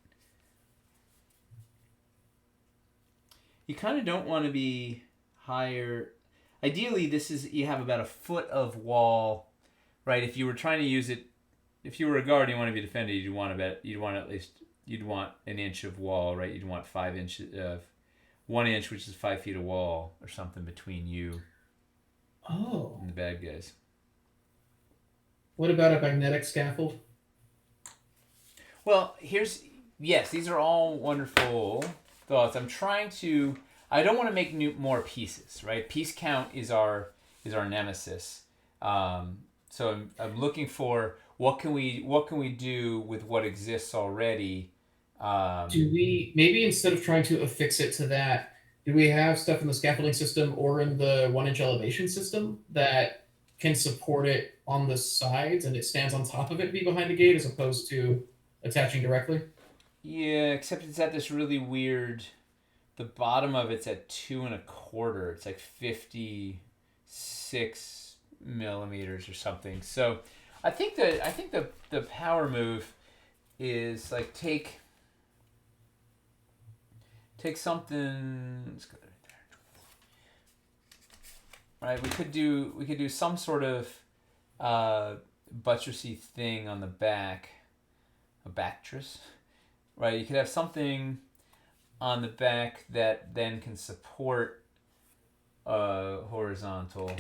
You kind of don't want to be higher. Ideally, you have about a foot of wall, right? If you were trying to use it, if you were a guard and you want to be defended, you'd want an inch of wall, right? You'd want 5 inches of 1 inch, which is 5 feet of wall or something between you. Oh. And the bad guys. What about a magnetic scaffold? Well, these are all wonderful thoughts. I don't want to make more pieces, right? Piece count is our nemesis. So I'm looking for what can we do with what exists already. Do we, maybe instead of trying to affix it to that, do we have stuff in the scaffolding system or in the 1-inch elevation system that can support it on the sides and it stands on top of it, be behind the gate, as opposed to attaching directly? Yeah, except it's at this really weird. The bottom of it's at 2 1/4. It's like 56 millimeters or something. So, I think the power move is like take something. Let's go right there. Right, we could do some sort of buttressy thing on the back, a bactress, right? You could have something on the back that then can support horizontal,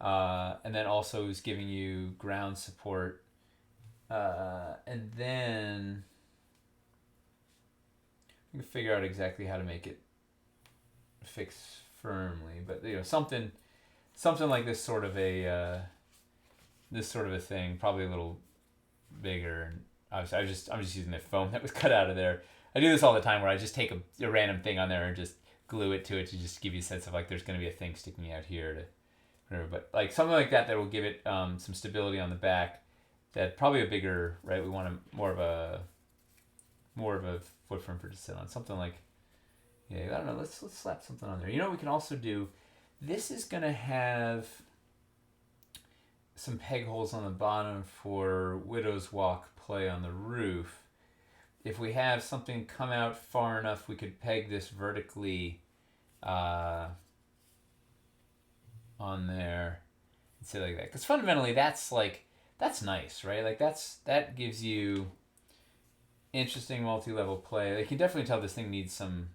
and then also is giving you ground support, and then you can figure out exactly how to make it fix firmly. But something like this sort of a thing, probably a little bigger. And obviously, I'm just using the foam that was cut out of there. I do this all the time where I just take a random thing on there and just glue it to just give you a sense of like there's going to be a thing sticking out here to whatever. But like something like that will give it some stability on the back. That probably a bigger, right? We want more of a footprint for it to sit on. Something like, I don't know. Let's slap something on there. You know what we can also do? This is going to have some peg holes on the bottom for Widow's Walk play on the roof. If we have something come out far enough, we could peg this vertically on there and say like that. Because fundamentally, that's nice, right? Like that gives you interesting multi-level play. Like you can definitely tell this thing needs some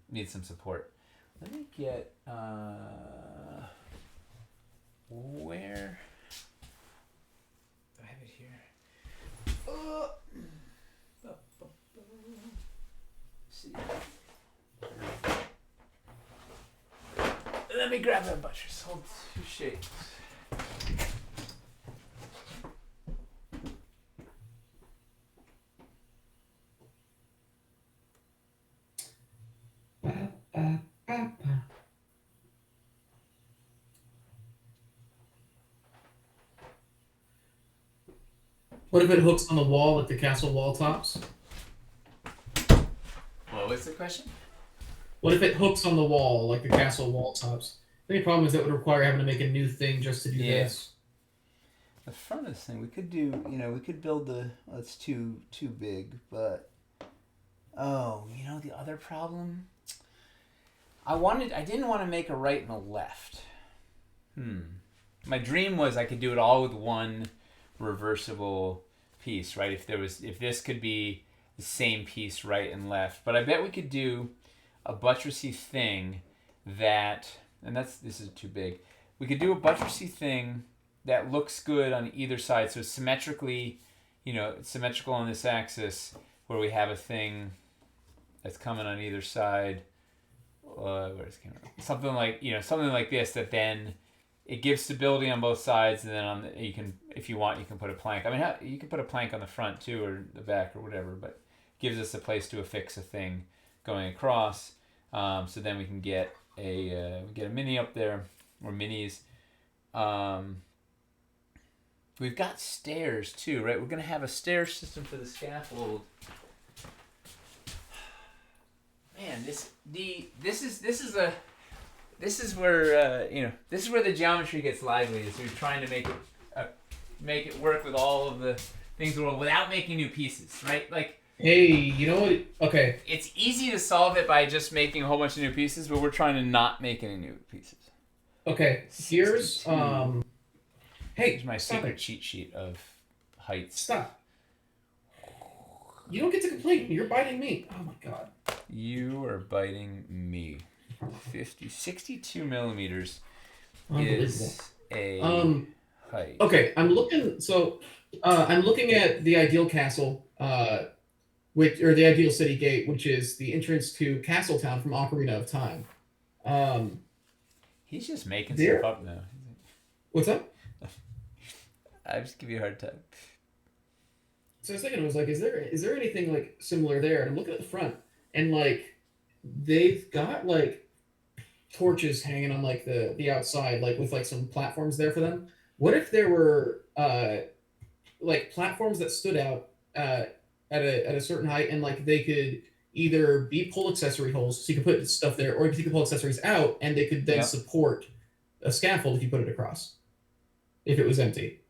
support. Let me get where do I have it here? See. Let me grab that buttress. Hold 2 shakes. What if it hooks on the wall like the castle wall tops? What was the question? What if it hooks on the wall like the castle wall tops? The only problem is that would require having to make a new thing just to do this. The front of this thing, we could do, we could build it's too big, but, the other problem? I didn't want to make a right and a left. My dream was I could do it all with one reversible piece, right? If this could be the same piece right and left, but I bet we could do a buttressy thing this is too big. We could do a buttressy thing that looks good on either side, so symmetrically, symmetrical on this axis, where we have a thing that's coming on either side. Where's the camera? Something like this that then it gives stability on both sides, and then if you want, you can put a plank. I mean, you can put a plank on the front too, or the back, or whatever, but gives us a place to affix a thing going across. So then we can get a mini up there, or minis. We've got stairs too, right? We're gonna have a stair system for the scaffold. Man, this is where the geometry gets lively. Is we're trying to make it work with all of the things in the world without making new pieces, right? Like, hey, you know what? Okay, it's easy to solve it by just making a whole bunch of new pieces, but we're trying to not make any new pieces. Okay, here's here's my secret cheat sheet of heights. Stop. You don't get to complain. You're biting me. Oh my god. You are biting me. 62 millimeters is a height. Okay, I'm looking at the ideal castle, the ideal city gate, which is the entrance to Castletown from Ocarina of Time. He's just making stuff up now. What's up? I just give you a hard time. So I was thinking, I was like, is there anything like similar there? And I'm looking at the front, and like they've got like torches hanging on like the outside, like with like some platforms there for them. What if there were like platforms that stood out at a certain height, and like they could either be pull accessory holes, so you could put stuff there, or you could pull accessories out, and they could then support a scaffold if you put it across, if it was empty.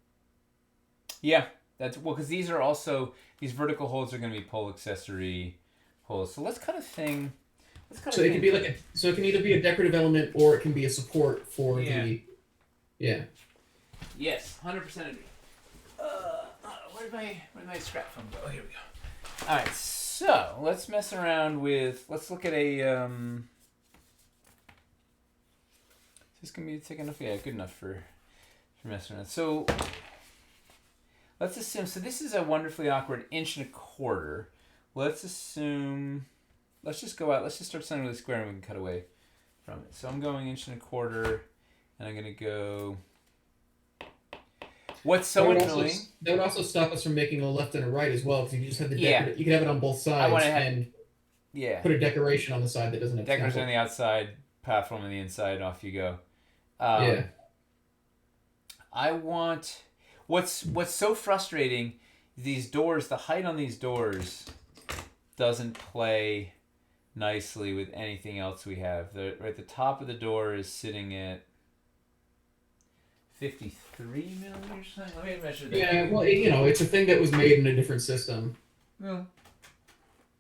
Yeah, because these vertical holes are going to be pull accessory holes. So let's cut a thing. It can be so it can either be a decorative element or it can be a support for the. Yeah. Yes, 100% agree. Where did my scrap foam go? Oh, here we go. All right, So let's mess around with. Let's look at a. Is this gonna be thick enough? Yeah, good enough for messing around. So let's assume. So this is a wonderfully awkward 1.25 inches. Let's assume. Let's just go out. Let's just start something with a square and we can cut away from it. So I'm going 1.25 inches, and I'm gonna go. What's so annoying? That would also stop us from making a left and a right as well, because you just have the you can have it on both sides and put a decoration on the side that doesn't have decoration on the outside, platform on the inside, off you go. I want what's so frustrating. These doors, the height on these doors, doesn't play nicely with anything else we have. The top of the door is sitting at 53 millimeters. Let me measure that. Yeah, well, it's a thing that was made in a different system. Yeah.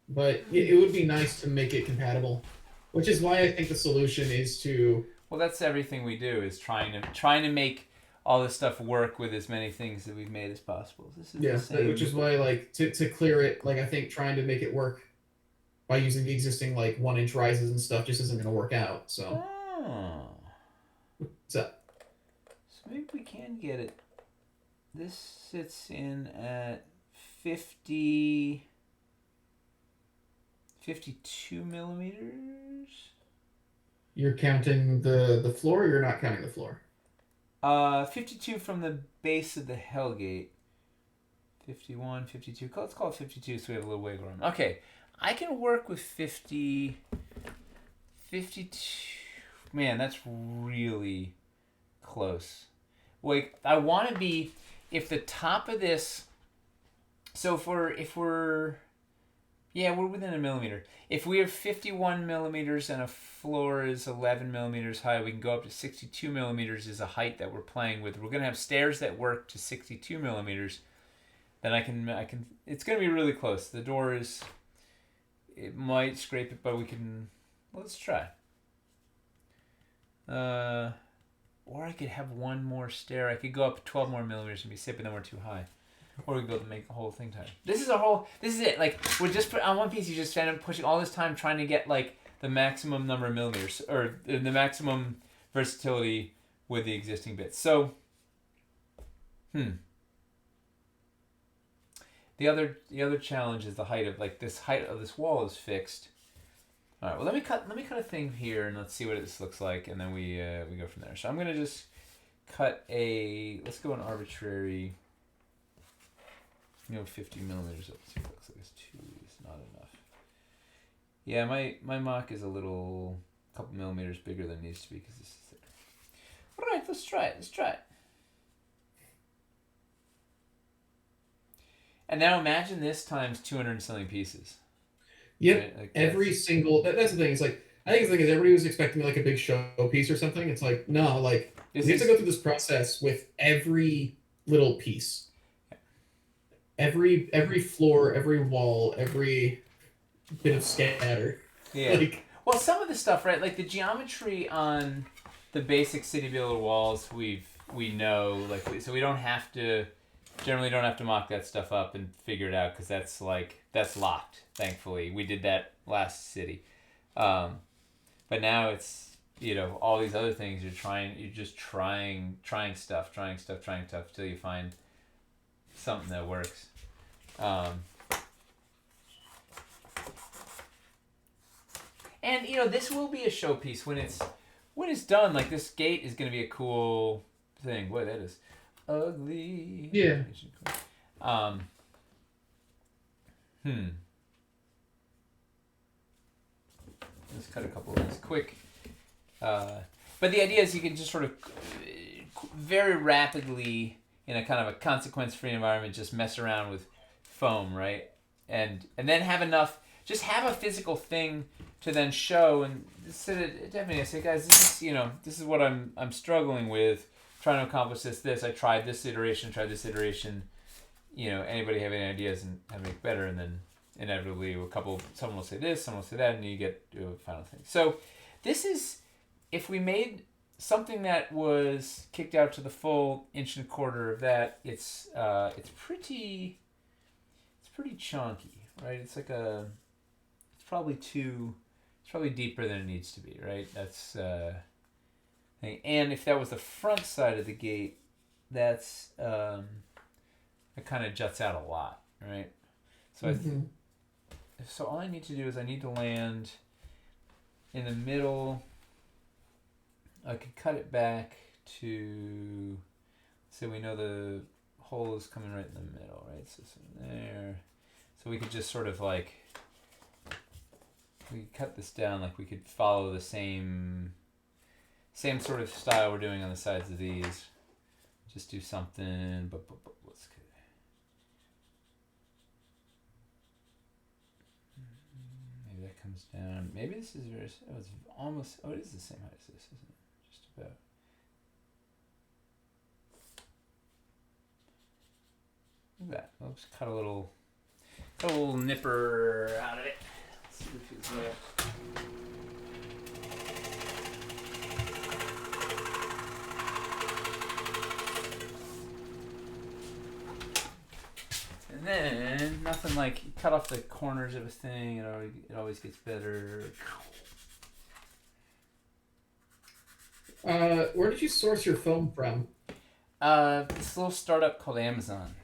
But it would be nice to make it compatible, which is why I think the solution is to. Well, that's everything we do is trying to make all this stuff work with as many things that we've made as possible. This is which is why to clear it, I think trying to make it work by using the existing 1-inch rises and stuff just isn't going to work out. So. Oh. What's up? So maybe we can get it. This sits in at 52 millimeters. You're counting the floor, or you're not counting the floor? 52 from the base of the Hellgate. 51, 52. Let's call it 52 so we have a little wiggle room. Okay, I can work with 52. Man, that's really close. Wait, I want to be, if the top of this, so if we're we're within a millimeter. If we have 51 millimeters and a floor is 11 millimeters high, we can go up to 62 millimeters is a height that we're playing with. We're going to have stairs that work to 62 millimeters. Then I can, it's going to be really close. The door it might scrape it, but let's try. Or I could have one more stair. I could go up 12 more millimeters and be safe, but then we're too high. Or we could be able to make the whole thing tighter. This is it. We're just on one piece, you just end up pushing all this time trying to get the maximum number of millimeters or the maximum versatility with the existing bits. So, the other challenge is the height of this height of this wall is fixed. All right. Well, let me cut a thing here and let's see what this looks like, and then we go from there. So I'm gonna just cut let's go an arbitrary. 50 millimeters. Let's see what it looks like. It's not enough. Yeah, my mock is a couple millimeters bigger than it needs to be because this is thicker. All right, let's try it. And now imagine this times 200 and something pieces. Yep. Right? Every single. That's the thing. It's I think the thing is everybody was expecting a big show piece or something. It's no, we have to go through this process with every little piece. Every floor, every wall, every bit of scatter. Yeah. Well, some of the stuff, right? The geometry on the basic city builder walls, we know, so we generally don't have to mock that stuff up and figure it out because that's locked. Thankfully, we did that last city, but now it's all these other things. You're just trying stuff till you find something that works. And this will be a showpiece when it's done. This gate is going to be a cool thing. Boy, that is ugly. Yeah. Let's cut a couple of these quick. But the idea is you can just sort of very rapidly, in a kind of a consequence-free environment, just mess around with foam, right? And then have enough, just have a physical thing to then show and definitely say, guys, this is what I'm struggling with, trying to accomplish this. I tried this iteration. Anybody have any ideas and how to make better? And then inevitably someone will say this, someone will say that, and you get to a final thing. So this is, if we made something that was kicked out to the full 1.25 inches of that, it's pretty chunky. right? It's like a. It's probably too. It's probably deeper than it needs to be, right? That's. And if that was the front side of the gate, that's. It kind of juts out a lot, right? So so all I need to do is I need to land in the middle. I could cut it back to, so we know the hole is coming right in the middle, right? So there. So we could just sort of like, we could cut this down, like we could follow the same sort of style we're doing on the sides of these. Just do something, but let's. Maybe that comes down. Maybe this is very. Oh, it's almost. Oh, it is the same height as this, isn't it? Just about. Look at that. I'll just cut a little nipper out of it. Let's see if it's there. And then nothing like you cut off the corners of a thing. It always gets better. Where did you source your foam from? This little startup called Amazon.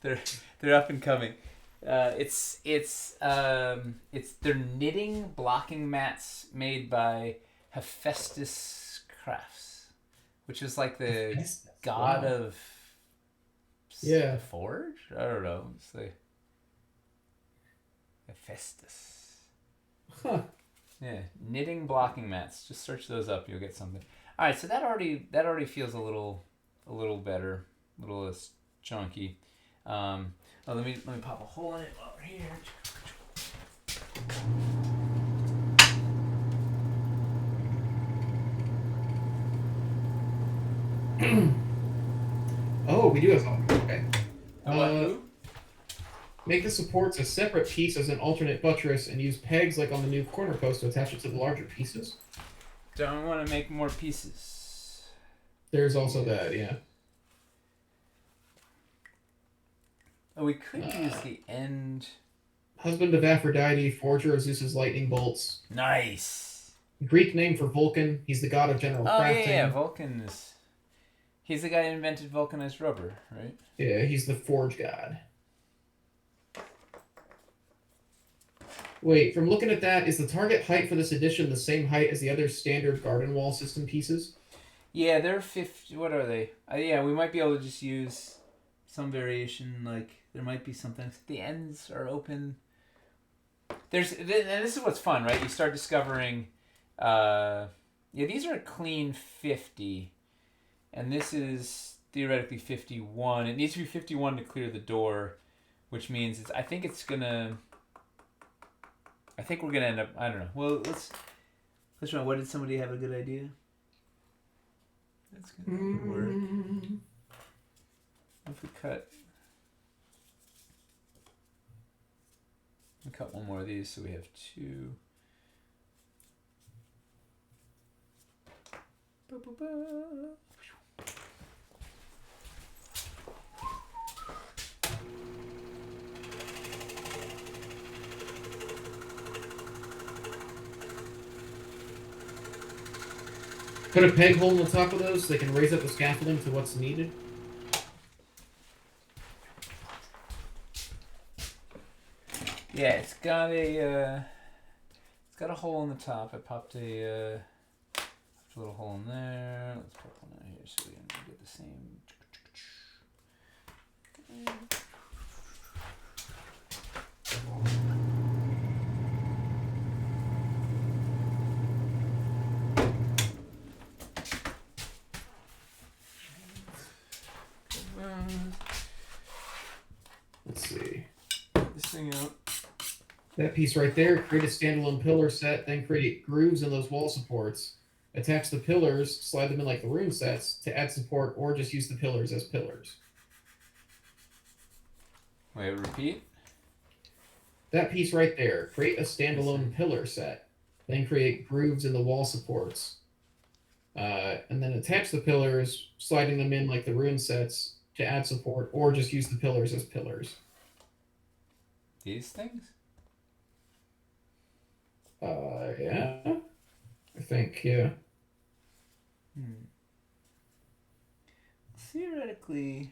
They're up and coming. It's they're knitting blocking mats made by Hephaestus Crafts, which is like the god of the forge. I don't know. It's like Hephaestus. Huh. Yeah, knitting blocking mats. Just search those up. You'll get something. All right, so that already feels a little better, a little less chunky. Let me pop a hole in it while we're here. Oh, we do have something. Okay. What? Make the supports a separate piece as an alternate buttress and use pegs like on the new corner post to attach it to the larger pieces. Don't want to make more pieces. There's also that, yeah. Oh, we could use the end. Husband of Aphrodite, forger of Zeus's lightning bolts. Nice. Greek name for Vulcan. He's the god of general crafting. Yeah, Vulcan is. He's the guy who invented vulcanized rubber, right? Yeah, he's the forge god. Wait, from looking at that, is the target height for this edition the same height as the other standard garden wall system pieces? Yeah, they're 50. What are they? Yeah, we might be able to just use some variation. Like there might be something. The ends are open. And this is what's fun, right? You start discovering. These are a clean 50, and this is theoretically 51. It needs to be 51 to clear the door, which means I think we're gonna end up. I don't know. Well, let's try. What, did somebody have a good idea? That's gonna work. If we cut one more of these, so we have two. Put a peg hole in the top of those so they can raise up the scaffolding to what's needed. Yeah, it's got a hole in the top. I popped a little hole in there. Let's put one out here so we can get the same. Let's see. This thing out. That piece right there, create a standalone pillar set, then create grooves in those wall supports. Attach the pillars, slide them in like the room sets to add support, or just use the pillars as pillars. Wait, repeat? That piece right there, create a standalone pillar set, then create grooves in the wall supports. And then attach the pillars, sliding them in like the rune sets to add support, or just use the pillars as pillars. These things? Yeah. I think, yeah. Theoretically,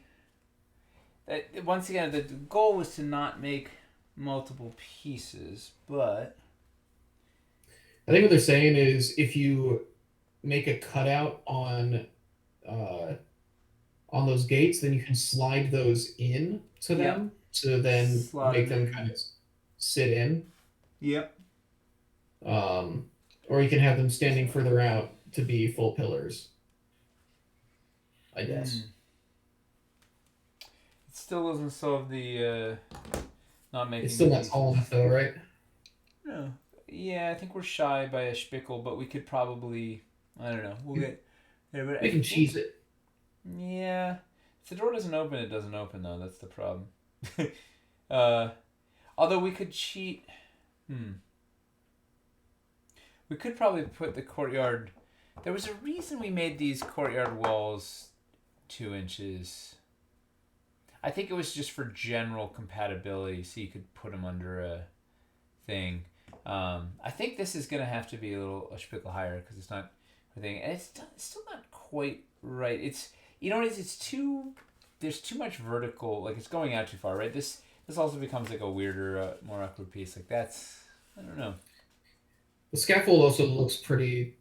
once again, the goal was to not make multiple pieces, but I think what they're saying is if you make a cutout uh, on those gates, then you can slide those in to yep, them to then slot make them them in. kind of sit in. Yep. Um, or you can have them standing further out to be full pillars, I guess. It still doesn't solve the not It's making still the not tall enough pieces. though, right? No. Yeah, I think we're shy by a spickle, but we could probably. I don't know. We'll get there, but I We can think. cheese it. Yeah. If the door doesn't open, it doesn't open, though. That's the problem. uh, although we could cheat. We could probably put the courtyard. There was a reason we made these courtyard walls 2 inches. I think it was just for general compatibility, so you could put them under a thing. I think this is gonna have to be a spickle higher because it's not a thing, and it's still not quite right. It's what it is. It's too. There's too much vertical. Like it's going out too far, right? This also becomes like a weirder, more awkward piece. Like that's I don't know. The scaffold also looks pretty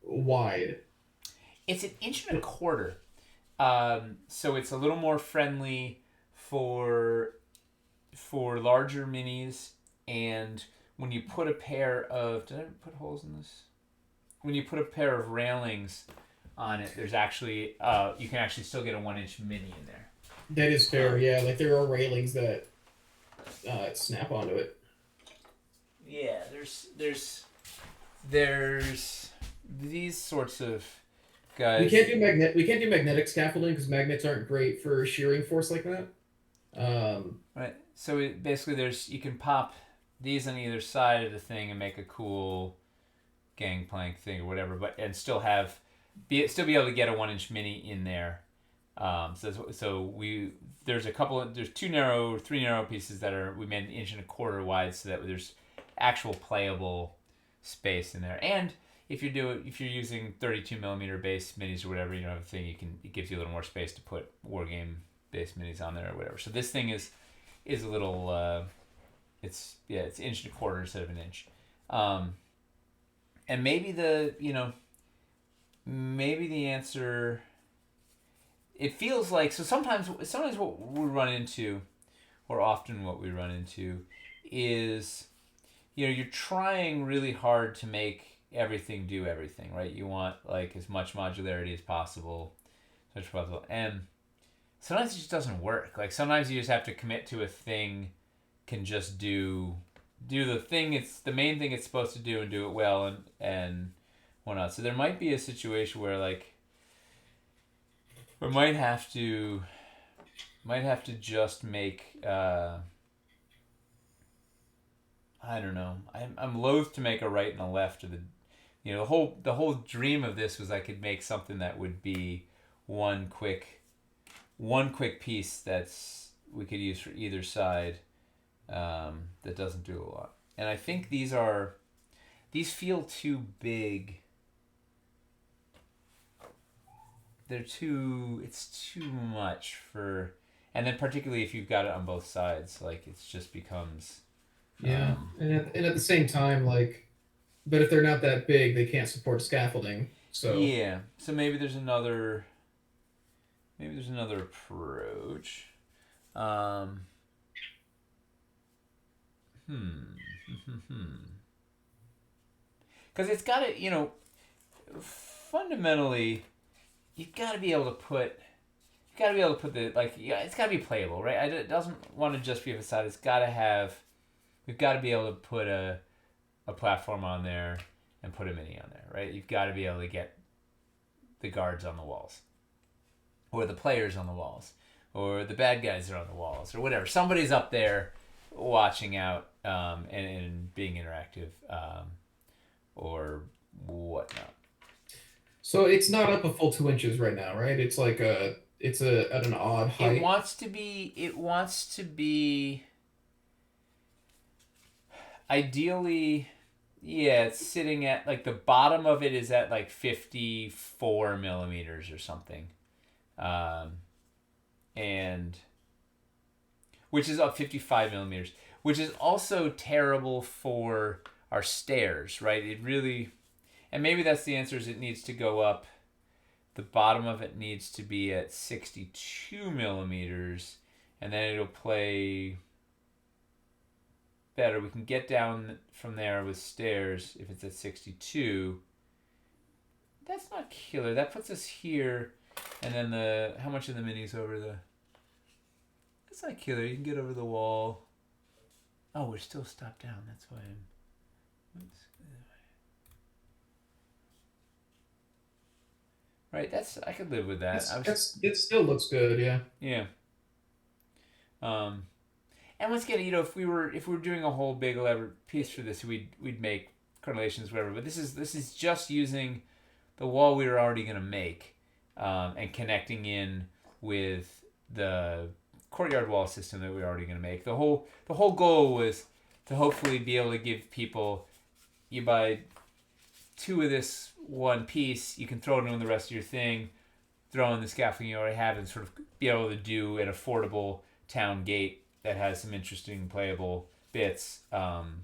wide. It's 1.25 inches. So it's a little more friendly for larger minis, and when you put a pair of did I put holes in this? When you put a pair of railings on it, there's actually you can actually still get a 1 inch mini in there. That is fair, yeah. Like there are railings that snap onto it. Yeah, there's these sorts of guys. We can't do magnetic scaffolding because magnets aren't great for shearing force like that. Right. So basically, you can pop these on either side of the thing and make a cool gangplank thing or whatever, and still be able to get a 1 inch mini in there. There's 3 narrow pieces we made 1.25 inches wide so that there's actual playable space in there. And if you're using 32mm base minis or whatever, have a thing, it gives you a little more space to put wargame base minis on there or whatever. So this thing is a little it's 1.25 inches instead of 1 inch. And maybe maybe the answer, it feels like, so sometimes what we run into, or often what we run into, is you're trying really hard to make everything do everything, right? You want like as much modularity as possible, and sometimes it just doesn't work. Like sometimes you just have to commit to a thing, can just do the thing the main thing it's supposed to do and do it well and whatnot. So there might be a situation where like we might have to just make I don't know. I'm loath to make a right and a left of the the whole dream of this was I could make something that would be one quick piece that's we could use for either side, that doesn't do a lot. And I think these feel too big. It's too much for, and then particularly if you've got it on both sides, like it just becomes. Yeah, and at the same time, like, but if they're not that big, they can't support scaffolding. So yeah, so maybe there's another approach. Because it's got to, fundamentally, you've got to be able to put the, like, it's got to be playable, right? It doesn't want to just be a facade. We've got to be able to put a platform on there and put a mini on there, right? You've got to be able to get the guards on the walls, or the players on the walls, or the bad guys are on the walls, or whatever. Somebody's up there watching out, and being interactive, or whatnot. So it's not up a full 2 inches right now, right? It's like it's at an odd It height. wants to be. It wants to be. Ideally, yeah, it's sitting at like the bottom of it is at like 54 millimeters or something, um, and which is up 55 millimeters, which is also terrible for our stairs, right? It really, and maybe that's the answer is it needs to go up. The bottom of it needs to be at 62 millimeters, and then it'll play better. We can get down from there with stairs if it's at 62. That's not killer. That puts us here, and then the how much of the minis over the. That's not killer. You can get over the wall. Oh, we're still stopped down. That's why I'm. Oops. Right. That's I could live with that. It still looks good, yeah. Yeah. Um, and once again, if we were doing a whole big elaborate piece for this, we'd make correlations, whatever. But this is just using the wall we were already gonna make, and connecting in with the courtyard wall system that we were already gonna make. The whole goal was to hopefully be able to give people, you buy two of this one piece, you can throw it in the rest of your thing, throw in the scaffolding you already have, and sort of be able to do an affordable town gate that has some interesting playable bits, and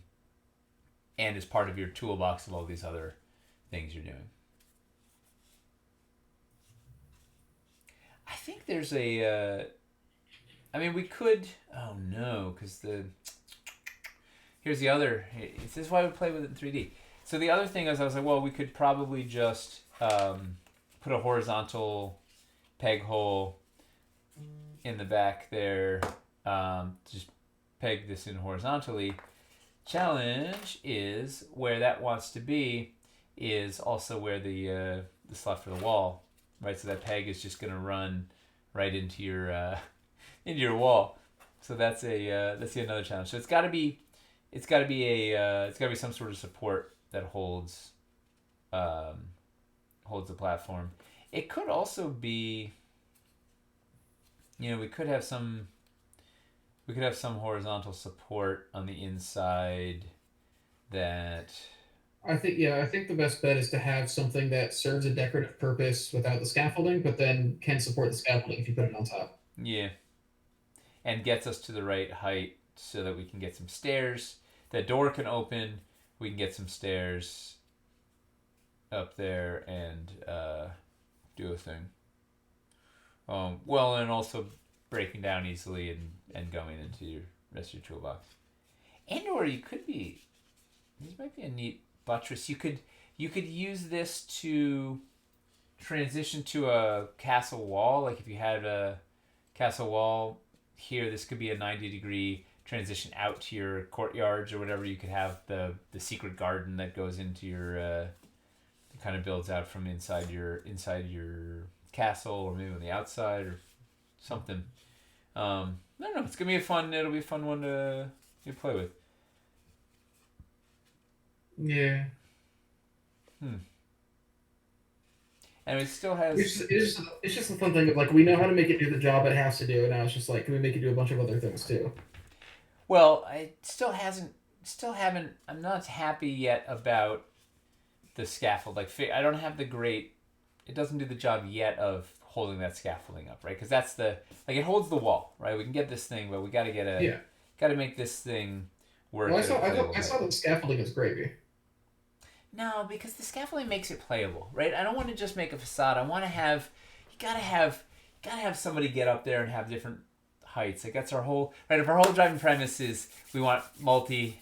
is part of your toolbox of all these other things you're doing. I think there's a. I mean, we could. Oh no, because here's the other. This is why we play with it in 3D. So the other thing is, I was like, well, we could probably just put a horizontal peg hole in the back there. Just peg this in horizontally. Challenge is where that wants to be is also where the slot for the wall, right? So that peg is just going to run right into your into your wall. So that's another challenge. So it's got to be some sort of support that holds the platform. It could also be, we could have some horizontal support on the inside that. I think the best bet is to have something that serves a decorative purpose without the scaffolding, but then can support the scaffolding if you put it on top. Yeah, and gets us to the right height so that we can get some stairs. The door can open. We can get some stairs up there and do a thing. Well, and also breaking down easily and going into your rest of your toolbox. And or you could be. This might be a neat buttress. You could use this to transition to a castle wall. Like if you had a castle wall here, this could be a 90-degree transition out to your courtyards or whatever. You could have the secret garden that goes into your kind of builds out from inside your castle, or maybe on the outside or something. I don't know. It'll be a fun one to play with. Yeah. And it still has. It's just a fun thing of like we know how to make it do the job it has to do, and now it's just like can we make it do a bunch of other things too? Well, I still haven't. I'm not happy yet about the scaffold. Like I don't have the great. It doesn't do the job yet of holding that scaffolding up, right? Because that's it holds the wall, right? We can get this thing, but we got to make this thing work. Well, I saw the scaffolding as gravy. No, because the scaffolding makes it playable, right? I don't want to just make a facade. I want to have. You gotta have somebody get up there and have different heights. Like that's our whole right. If our whole driving premise is we want multi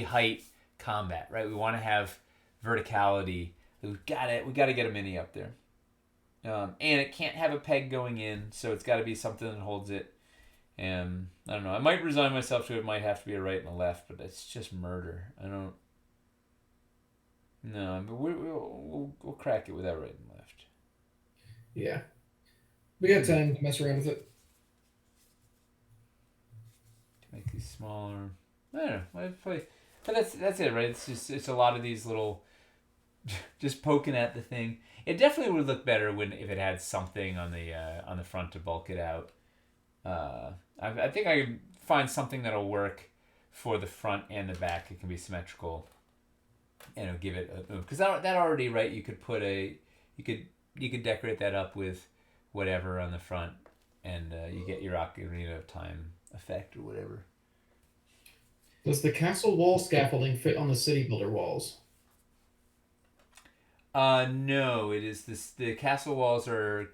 height combat, right? We want to have verticality. We got to get a mini up there, and it can't have a peg going in, so it's got to be something that holds it. And I don't know. I might resign myself to it. Might have to be a right and a left, but it's just murder. I don't. No, but we'll crack it without right and left. Yeah, we got time to mess around with it. To make these smaller. I don't know. I play, but that's it, right? It's a lot of these little just poking at the thing. It definitely would look better if it had something on the front to bulk it out. I think I could find something that'll work for the front and the back. It can be symmetrical, and it'll give it a move. Because that already, right? You could you could decorate that up with whatever on the front, and you get your Ocarina of Time effect or whatever. Does the castle wall scaffolding fit on the city builder walls? No, it is this. The castle walls are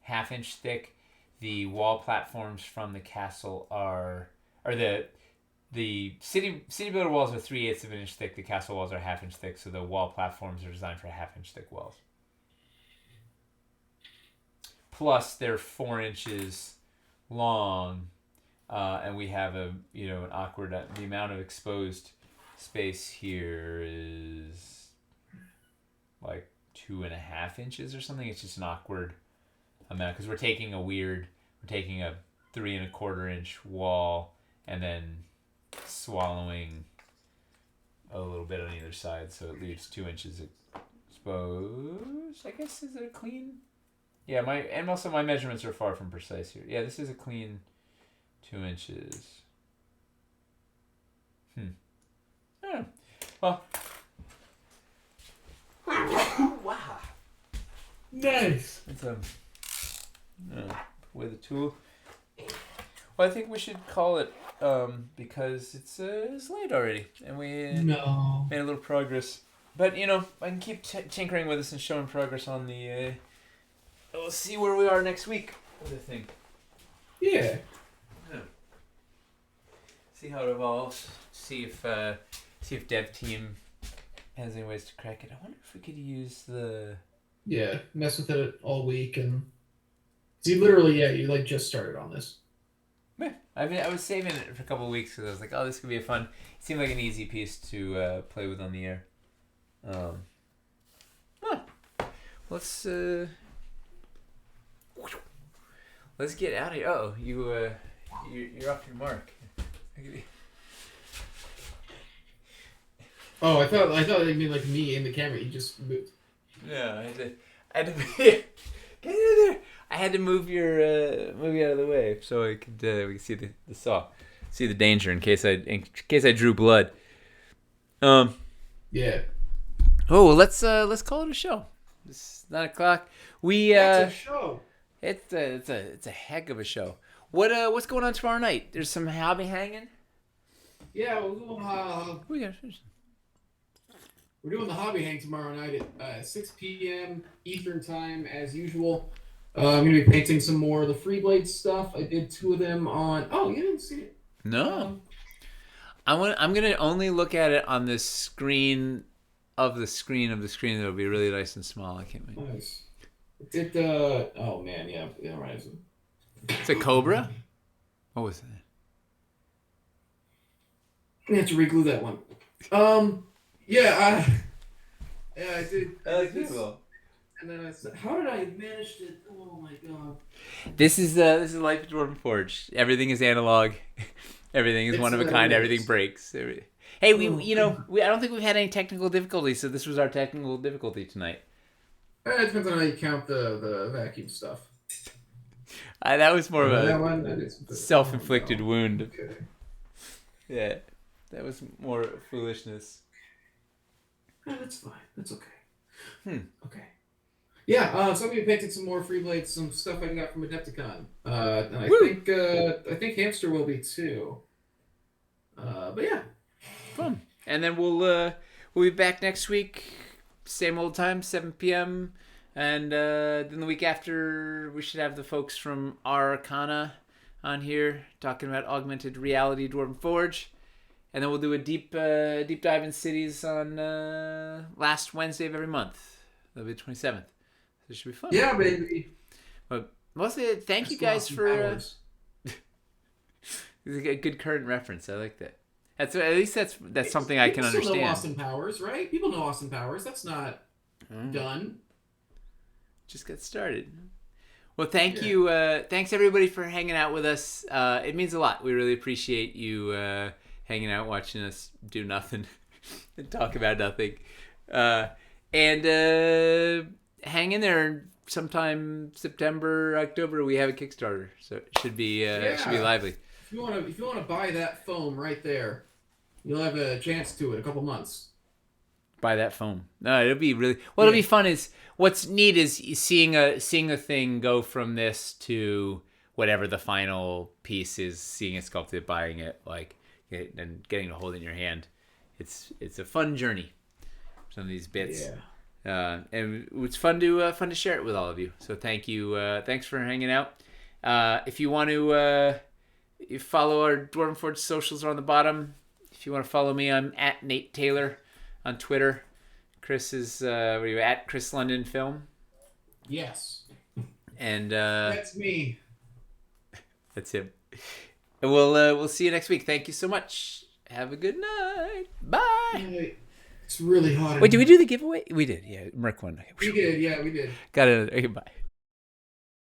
half-inch thick. The wall platforms from the castle are the city builder walls are 3/8 of an inch thick. The castle walls are half-inch thick, so the wall platforms are designed for half-inch thick walls. Plus, they're 4 inches long, and we have an awkward. The amount of exposed space here is like 2.5 inches or something. It's just an awkward amount because we're taking a 3.25 inch wall and then swallowing a little bit on either side, so it leaves 2 inches exposed. I guess is it a clean? Yeah, and also my measurements are far from precise here. Yeah, this is a clean 2 inches. Oh, well. Wow. Nice. It's with a tool. Well, I think we should call it because it's late already, and we made a little progress. But I can keep tinkering with this and showing progress on the. We'll see where we are next week with the thing. Yeah. See how it evolves. See if dev team has any ways to crack it. I wonder if we could use the. Yeah, mess with it all week and. See, literally, you just started on this. Yeah, I mean, I was saving it for a couple of weeks because I was like, "Oh, this could be a fun." It seemed like an easy piece to play with on the air. Let's get out of here. Oh, you're off your mark. Oh, I thought you mean like me in the camera. You just moved. Yeah, I had to get in there. I had to move you out of the way so I could we could see the saw, see the danger in case I drew blood. Yeah. Oh, well, let's call it a show. It's 9:00. It's a show. It's a heck of a show. What's going on tomorrow night? There's some hobby hanging. Yeah, we're doing the hobby hang tomorrow night at 6 p.m. Eastern time as usual. I'm gonna be painting some more of the Freeblade stuff. I did 2 of them on. Oh, you didn't see it? No. I'm gonna only look at it on the screen of the screen that'll be really nice and small. I can't wait. Nice. It oh man, yeah, right. It's a cobra. What was that? I have to reglue that one. Yeah, I did. Cool. And then I said, how did I manage to? Oh my god. This is Life Dwarven Forge. Everything is analog. Everything is one of a kind. Everything breaks. Hey, I don't think we've had any technical difficulties, so this was our technical difficulty tonight. It depends on how you count the vacuum stuff. That was more of a self-inflicted wound. Okay. Yeah, that was more foolishness. No, that's fine. That's okay. Okay. Yeah, so I'm gonna be painting some more Freeblades, some stuff I got from Adepticon. And I think Hamster will be too. But yeah. Fun. And then we'll be back next week, same old time, 7 p.m. And then the week after, we should have the folks from Arcana on here talking about augmented reality Dwarven Forge. And then we'll do a deep dive in cities on last Wednesday of every month. That'll be the 27th. This should be fun. Yeah, baby. But mostly, thank you guys for. It's a good current reference. I like that. That's something I can understand. People know Austin Powers, right? People know Austin Powers. That's not done. Just got started. Well, thank you. Thanks everybody for hanging out with us. It means a lot. We really appreciate you hanging out, watching us do nothing and talk about nothing. And hang in there. Sometime September, October, we have a Kickstarter, so it should be lively. If you want to buy that foam right there, you'll have a chance to in a couple months. Buy that foam. No, it'll be really It'll be fun. Is what's neat is seeing a thing go from this to whatever the final piece is. Seeing it sculpted, buying it, and getting to hold it in your hand. It's a fun journey. Some of these bits. Yeah. And it's fun to share it with all of you. So thank you. Thanks for hanging out. If you want to follow our Dwarven Forge socials are on the bottom. If you want to follow me, I'm at Nate Taylor on Twitter. Chris is at Chris London Film. Yes. And that's me. That's him. And we'll see you next week. Thank you so much. Have a good night. Bye. It's really hot. Wait, did we do the giveaway? We did, yeah. Merc one. We did, yeah, we did. Got it. Okay, bye.